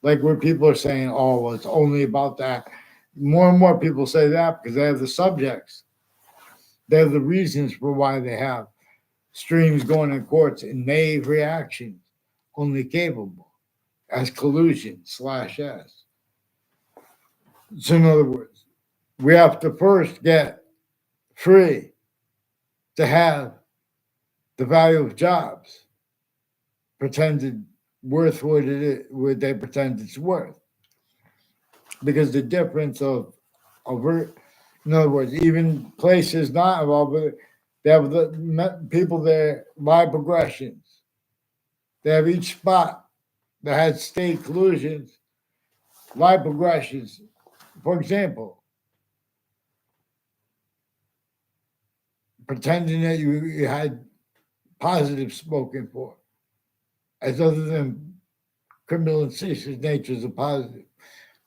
like where people are saying, "Oh, well, it's only about that." More and more people say that because they have the subjects, they have the reasons for why they have streams going in courts and naive reactions, only capable as collusion /S. So, in other words, we have to first get free to have the value of jobs pretended worth what it is, what they pretend it's worth. Because the difference of in other words, even places not involved, but they have the people there by progressions. They have each spot that has state collusions, live progressions. For example, pretending that you had positive spoken for, as other than criminal and ceaseless natures of positive,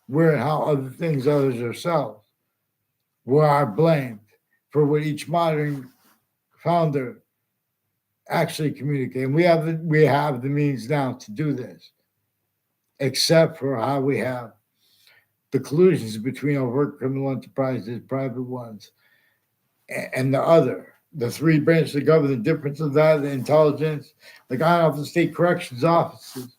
where and how other things others ourselves were are blamed for what each modern founder actually communicated. And we have the means now to do this, except for how we have the collusions between overt criminal enterprises, private ones, and the three branches of government. The difference of that, the intelligence, like I don't know if the state corrections offices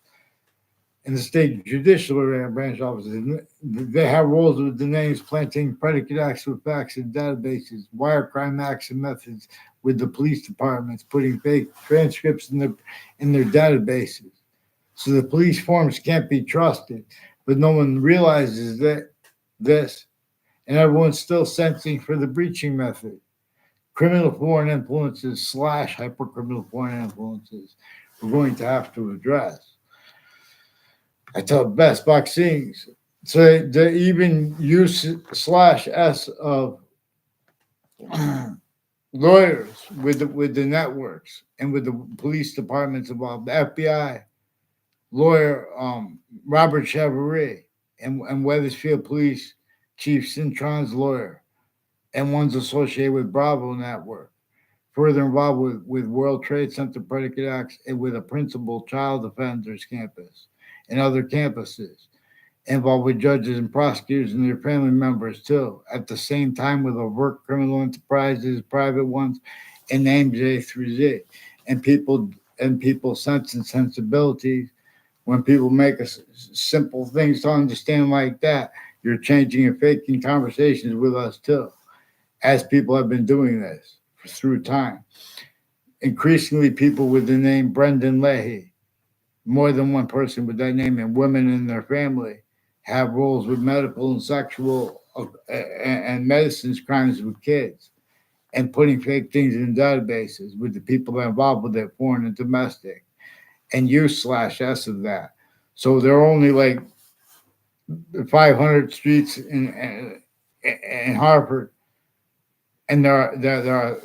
and the state judicial branch offices, they have roles with the names planting predicate acts with facts in databases, wire crime acts and methods with the police departments, putting fake transcripts in their databases. So the police forms can't be trusted, but no one realizes that this, and everyone's still sensing for the breaching method. criminal foreign influences slash hypercriminal foreign influences we're going to have to address. I tell best vaccines. So the even use slash S of lawyers with the networks and with the police departments involved, the FBI lawyer Robert Chavaret and Weathersfield Police Chief Cintron's lawyer and ones associated with Bravo Network, further involved with World Trade Center predicate acts and with a principal child offenders campus and other campuses, involved with judges and prosecutors and their family members too, at the same time with overt criminal enterprises, private ones, and names A through Z. And people's sense and sensibilities, when people make simple things to understand like that, you're changing and faking conversations with us too, as people have been doing this through time. Increasingly, people with the name Brendan Leahy, more than one person with that name, and women in their family have roles with medical and sexual and medicines crimes with kids, and putting fake things in databases with the people that are involved with it, foreign and domestic, and use slash S of that. So there are only like 500 streets in Harvard, and there are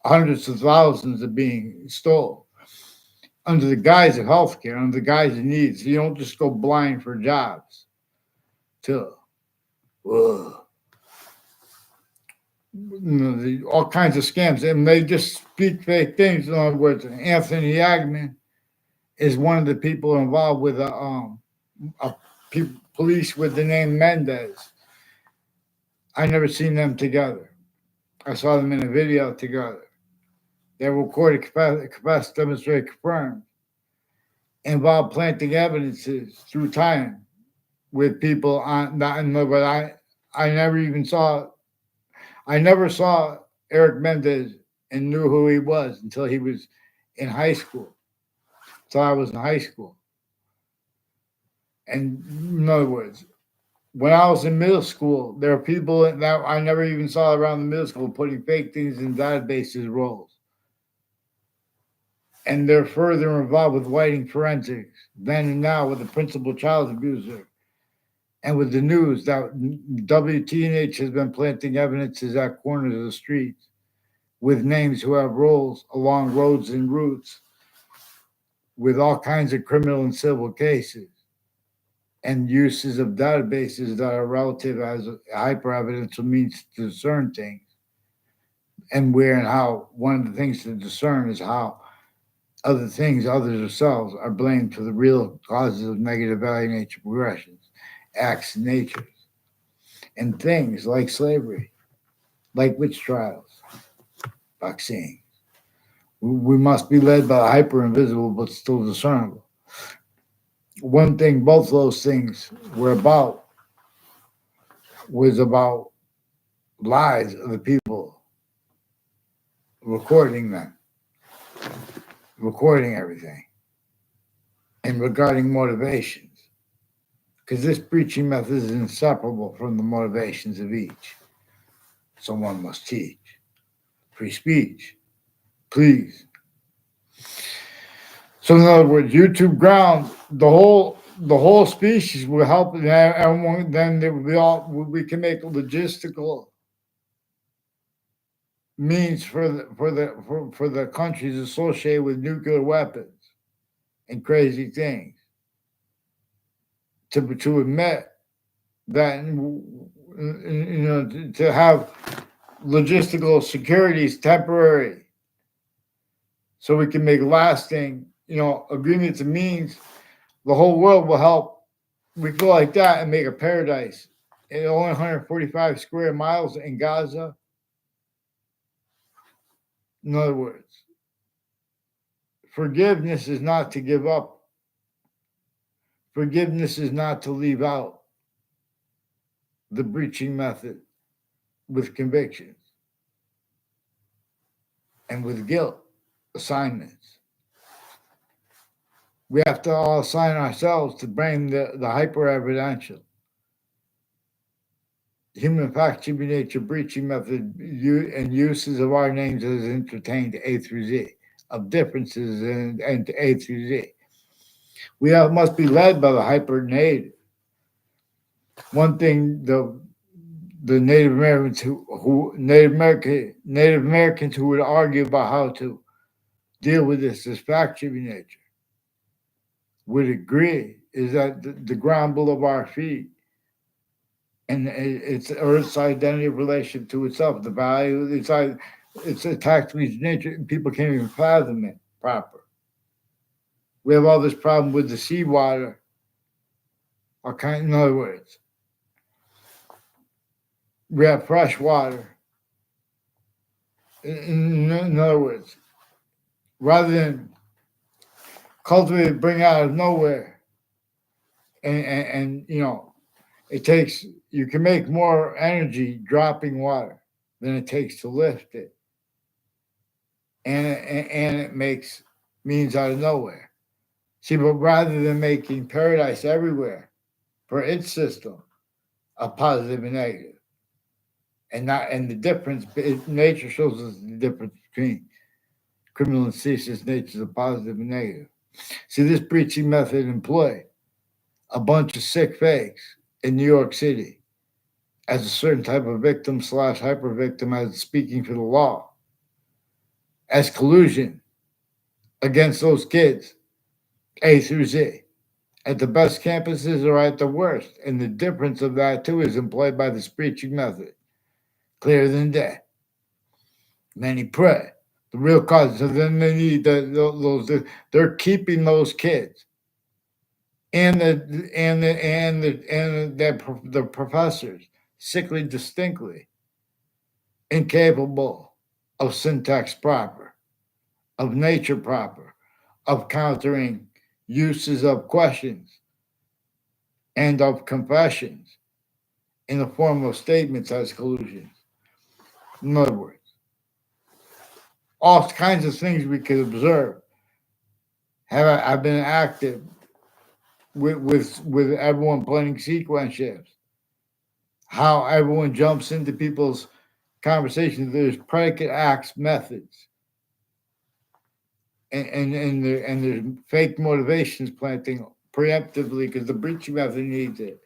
hundreds of thousands of being stolen under the guise of healthcare, under the guise of needs. You don't just go blind for jobs. Too. Ugh. All kinds of scams, and they just speak fake things. In other words, Anthony Yagman is one of the people involved with a police with the name Mendez. I never seen them together. I saw them in a video together. They were recorded, confessed, demonstrated, confirmed, involved planting evidences through time with people on not in but I never even saw I never saw Eric Mendez and knew who he was until he was in high school. Until I was in high school. And in other words, when I was in middle school, there are people that I never even saw around the middle school putting fake things in databases roles. And they're further involved with whiting forensics then and now with the principal child abuser and with the news that WTNH has been planting evidences at corners of the streets with names who have roles along roads and routes with all kinds of criminal and civil cases and uses of databases that are relative as hyper evidential means to discern things and where and how. One of the things to discern is how other things, others themselves, are blamed for the real causes of negative value nature progressions, acts, and natures, and things like slavery, like witch trials, vaccines. We must be led by the hyper invisible but still discernible. One thing both those things were about was about lies of the people, recording them, recording everything, and regarding motivations. Because this preaching method is inseparable from the motivations of each. Someone must teach. Free speech. Please. So in other words, YouTube ground the whole species will help, and everyone, then we can make logistical means for the countries associated with nuclear weapons and crazy things to admit that to have logistical securities temporary so we can make lasting agreements and means the whole world will help. We go like that and make a paradise in only 145 square miles in Gaza. In other words, forgiveness is not to give up. Forgiveness is not to leave out the breaching method with convictions and with guilt assignments. We have to all assign ourselves to bring the hyper evidential. human fact human nature breaching method and uses of our names as entertained A through Z, of differences and A through Z. We must be led by the hyper native. One thing the Native Americans who Native Americans who would argue about how to deal with this fact human nature would agree is that the ground below our feet and it's Earth's identity of relation to itself, the value, it's attached to its nature. People can't even fathom it proper. We have all this problem with the seawater. In other words, we have fresh water. In other words, rather than cultivate it, bring out of nowhere, and it takes you can make more energy dropping water than it takes to lift it, and it makes means out of nowhere. See, but rather than making paradise everywhere for its system, a positive and negative, and the difference, nature shows us the difference between criminal and ceaseless natures of positive and negative. See, this breaching method employed a bunch of sick fakes in New York City as a certain type of victim slash hyper victim as speaking for the law, as collusion against those kids, A through Z, at the best campuses or at the worst. And the difference of that too is employed by this breaching method, clearer than day. Many pray. The real cause. So then they need those. They're keeping those kids the professors sickly distinctly incapable of syntax proper, of nature proper, of countering uses of questions and of confessions in the form of statements as collusions. In other words, all kinds of things we could observe have been active with everyone playing sequence shifts. How everyone jumps into people's conversations. There's predicate acts methods. And there's fake motivations planting preemptively because the breaching method needs it.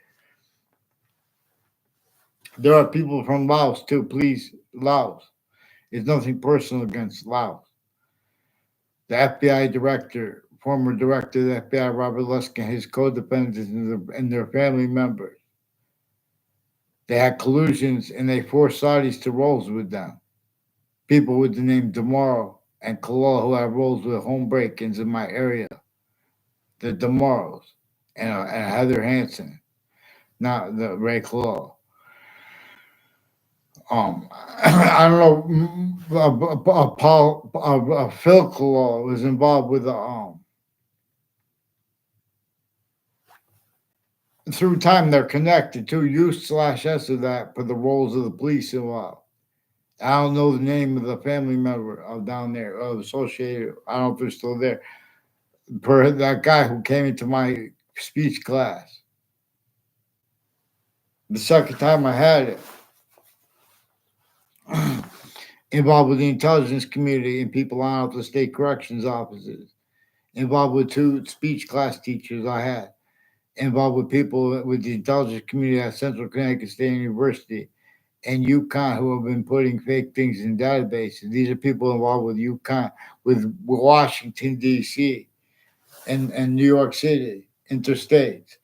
There are people from Laos too. Please, Laos. It's nothing personal against Laos. The FBI director, former director of the FBI, Robert Luskin, his co-defendants and their family members. They had collusions and they forced Saudis to roles with them. People with the name Damaro and Kalal who have roles with home break-ins in my area. The Damaros and Heather Hansen, not the Ray Kalal. I don't know. Phil Kalal was involved with the through time they're connected to U/S of that for the roles of the police involved. I don't know the name of the family member down there associated. I don't know if they're still there. For that guy who came into my speech class, the second time I had it, involved with the intelligence community and people on out the state corrections offices, involved with 2 speech class teachers I had, involved with people with the intelligence community at Central Connecticut State University and UConn who have been putting fake things in databases. These are people involved with UConn, with Washington, D.C., and New York City, interstates,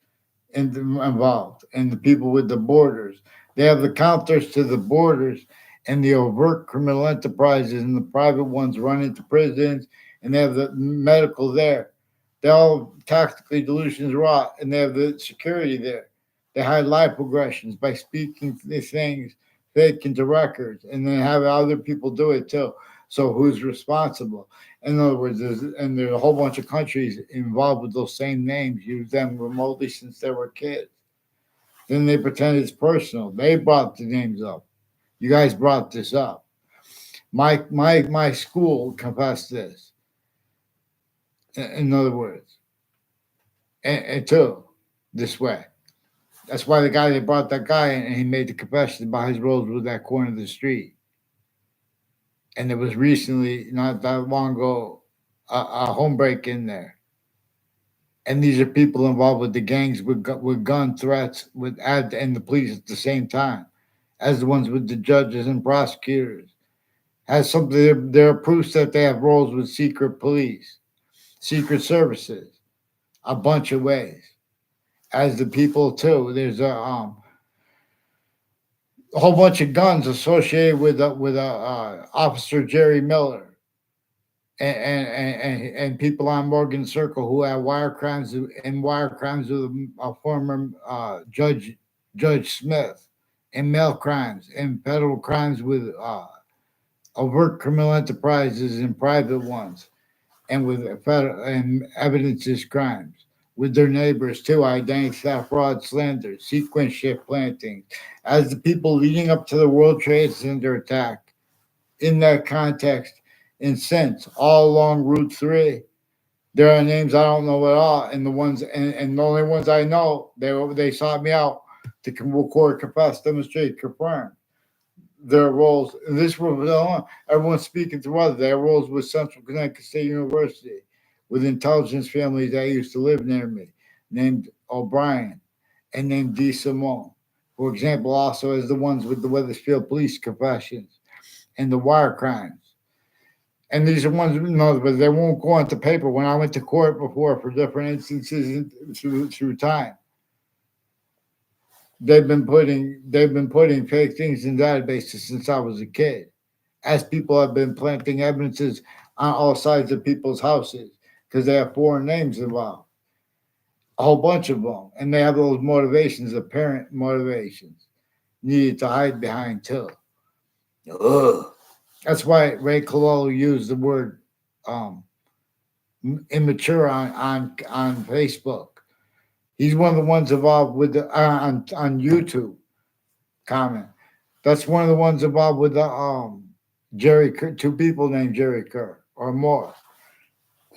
and involved, and the people with the borders. They have the counters to the borders and the overt criminal enterprises and the private ones run into prisons, and they have the medical there. They all tactically delusions rot, and they have the security there. They hide life progressions by speaking these things fake into records, and then have other people do it too. So who's responsible? In other words, there's a whole bunch of countries involved with those same names, use them remotely since they were kids. Then they pretend it's personal. They brought the names up. You guys brought this up. My school confessed this. In other words, and too, this way. That's why the guy, they brought that guy in and he made the confession about his roles with that corner of the street. And there was recently, not that long ago, a home break in there. And these are people involved with the gangs with gun threats and the police at the same time as the ones with the judges and prosecutors. Has something, there are proofs that they have roles with secret police, secret services, a bunch of ways. As the people too, there's a whole bunch of guns associated with Officer Jerry Miller and people on Morgan Circle who have wire crimes with a former Judge Smith, and mail crimes and federal crimes with overt criminal enterprises and private ones, and with federal and evidences crimes with their neighbors too, identity theft, fraud, slander, sequence shift planting, as the people leading up to the World Trade Center attack. In that context, and since all along Route 3, there are names I don't know at all, and the only ones I know, they sought me out to record, confess, demonstrate, confirm their roles. And this was everyone's speaking to others. Their roles with Central Connecticut State University, with intelligence families that used to live near me, named O'Brien and named D. Simone. For example, also as the ones with the Weathersfield police confessions and the wire crimes. And these are ones, no, but they won't go into paper. When I went to court before for different instances through time, they've been putting fake things in databases since I was a kid, as people have been planting evidences on all sides of people's houses because they have foreign names involved, a whole bunch of them, and they have those motivations, apparent motivations, needed to hide behind too. Ugh. That's why Ray Cololo used the word um, immature on Facebook. He's one of the ones involved with the on YouTube comment. That's one of the ones involved with the Jerry Kerr, two people named Jerry Kerr or more,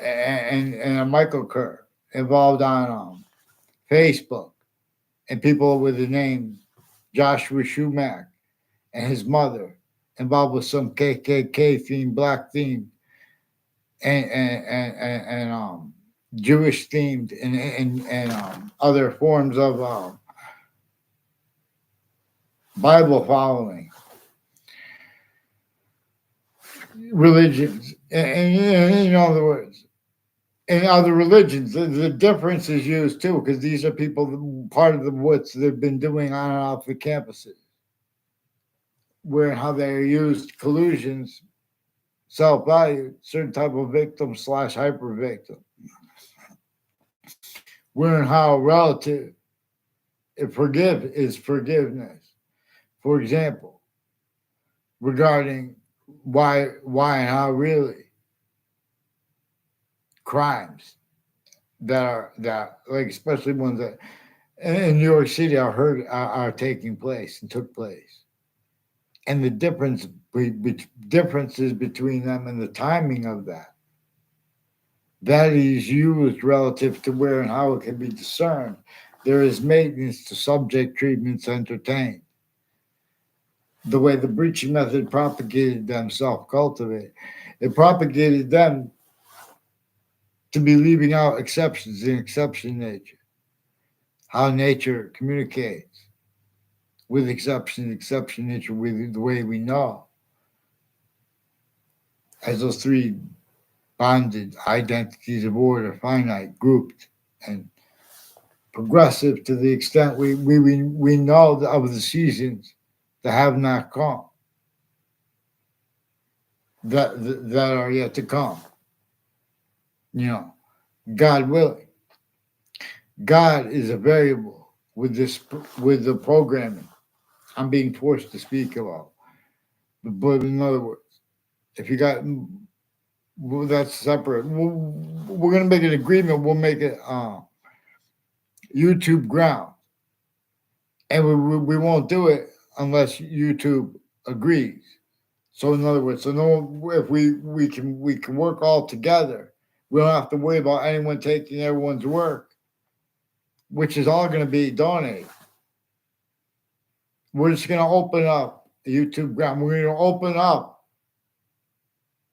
and a Michael Kerr involved on Facebook, and people with the name Joshua Schumack and his mother involved with some KKK theme, black theme, and Jewish themed and other forms of Bible following religions. And in other words, in other religions, the difference is used too, because these are people, part of what they've been doing on and off the campuses, where how they used collusions, self-value, certain type of victim slash hyper victim. Where and how relative is forgiveness. For example, regarding why and how really crimes that like, especially ones that in New York City are taking place and took place, and the differences between them and the timing of that is used relative to where and how it can be discerned. There is maintenance to subject treatments entertained. The way the breaching method propagated them, self-cultivate, it propagated them to be leaving out exceptions in exception nature. How nature communicates with exception nature, with the way we know. As those three bonded identities of order, finite, grouped, and progressive to the extent we know of the seasons that have not come, that are yet to come. God willing. God is a variable with the programming I'm being forced to speak about. But in other words, if you got, well, that's separate. We're going to make an agreement. We'll make it YouTube ground, and we won't do it unless YouTube agrees. So in other words, if we can work all together, we don't have to worry about anyone taking everyone's work, which is all going to be donated. We're just going to open up a YouTube ground. We're going to open up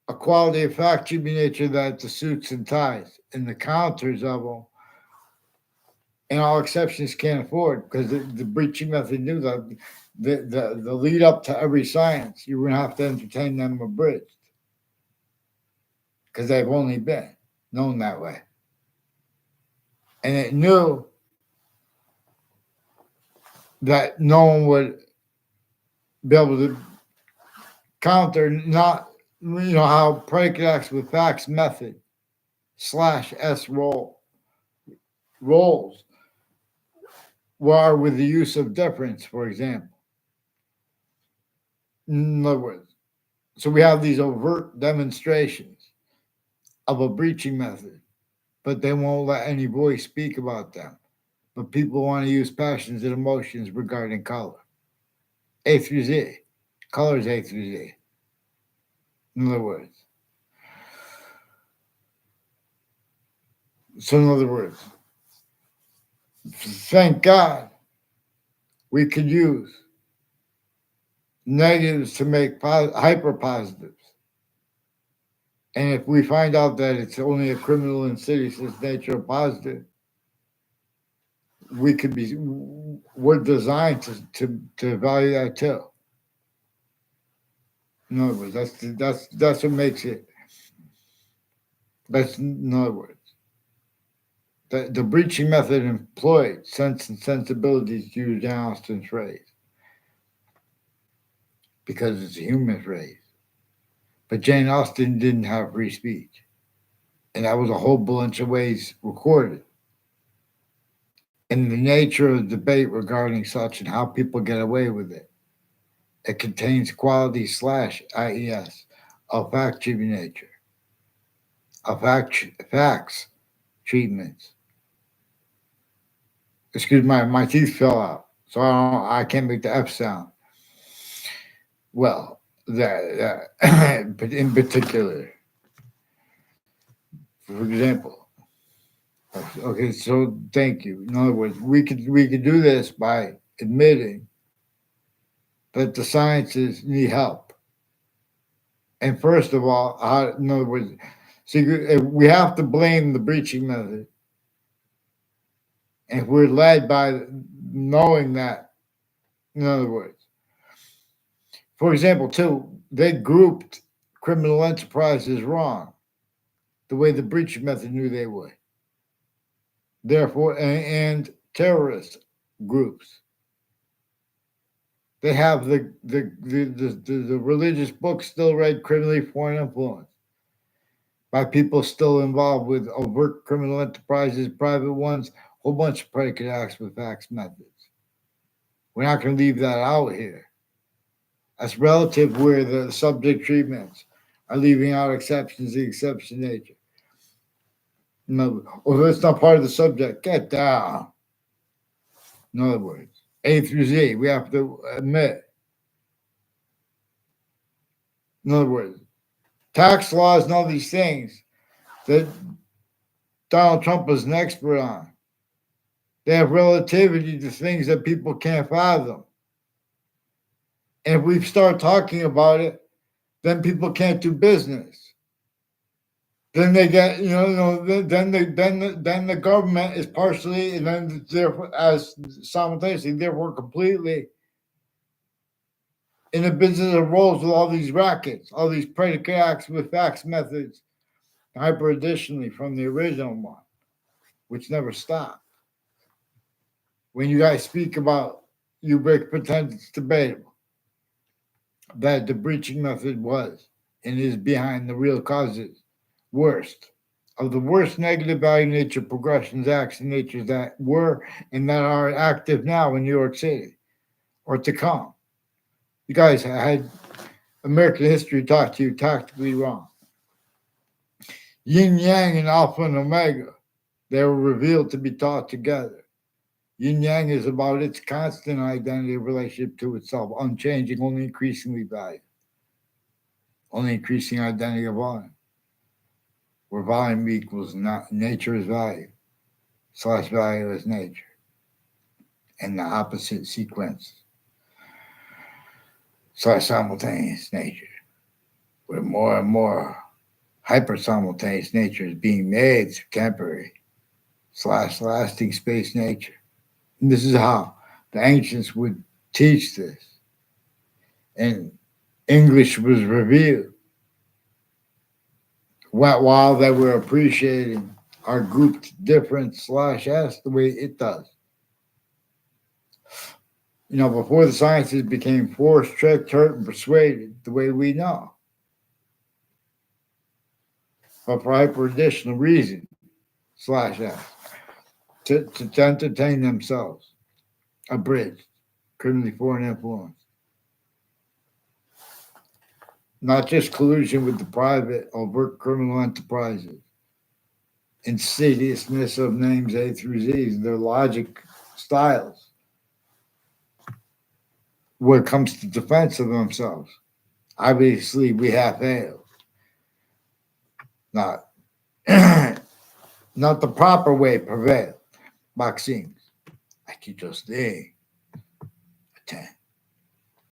a quality of fact human nature that the suits and ties and the counters of them and all exceptions can't afford, because the breaching method knew that the lead up to every science, you're going to have to entertain them abridged because they've only been known that way. And it knew that no one would be able to counter, not, how predicate acts with facts method /S roles were with the use of difference, for example. In other words, so we have these overt demonstrations of a breaching method, but they won't let any voice speak about them. But people want to use passions and emotions regarding color. A through Z. Color is A through Z. In other words. So in other words, thank God we could use negatives to make hyper positives. And if we find out that it's only a criminal insidious nature of positive, we're designed to value that too. In other words, that's what makes it. That's, in other words, the breaching method employed sense and sensibilities, to use Jane Austen's phrase, because it's a human phrase. But Jane Austen didn't have free speech, and that was a whole bunch of ways recorded. And the nature of the debate regarding such and how people get away with it, it contains quality /IES of fact treatment nature, of facts treatments. Excuse me, my teeth fell out, so I can't make the F sound. Well, but in particular, for example, okay, so thank you. In other words, we could do this by admitting that the sciences need help. And first of all, in other words, see, we have to blame the breaching method. And we're led by knowing that, in other words, for example, too, they grouped criminal enterprises wrong, the way the breaching method knew they would. Therefore, and terrorist groups. They have the religious books still read, criminally foreign influence, by people still involved with overt criminal enterprises, private ones, whole bunch of predicate acts with facts methods. We're not going to leave that out here. That's relative where the subject treatments are leaving out exceptions, the exception nature. No, or if it's not part of the subject, get down. In other words, A through Z, we have to admit. In other words, tax laws and all these things that Donald Trump is an expert on, they have relativity to things that people can't fathom. And if we start talking about it, then people can't do business. Then they get, then the government is partially, and then therefore, as simultaneously, therefore completely in the business of roles with all these rackets, all these predicate acts with facts methods, hyper additionally from the original one, which never stopped. When you guys speak about, you pretend it's debatable that the breaching method was and is behind the real causes, worst of the worst negative value nature progressions, acts, and natures that were and that are active now in New York City or to come. You guys had American history taught to you tactically wrong. Yin Yang and Alpha and Omega, they were revealed to be taught together. Yin Yang is about its constant identity relationship to itself, unchanging, only increasingly valued, only increasing identity of volume, where volume equals nature is value / value is nature, and the opposite sequence. simultaneous nature, where more and more hyper simultaneous nature is being made through temporary / lasting space nature. And this is how the ancients would teach this. And English was revealed while they were appreciating our grouped difference / S the way it does. Before the sciences became forced, tricked, hurt, and persuaded the way we know. But for hyper additional reason / S to entertain themselves, abridged, criminally foreign influence. Not just collusion with the private, overt criminal enterprises, insidiousness of names A through Z, their logic styles, when it comes to defense of themselves. Obviously, we have failed. Not, not the proper way prevailed. Vaccines. I keep just saying. 10.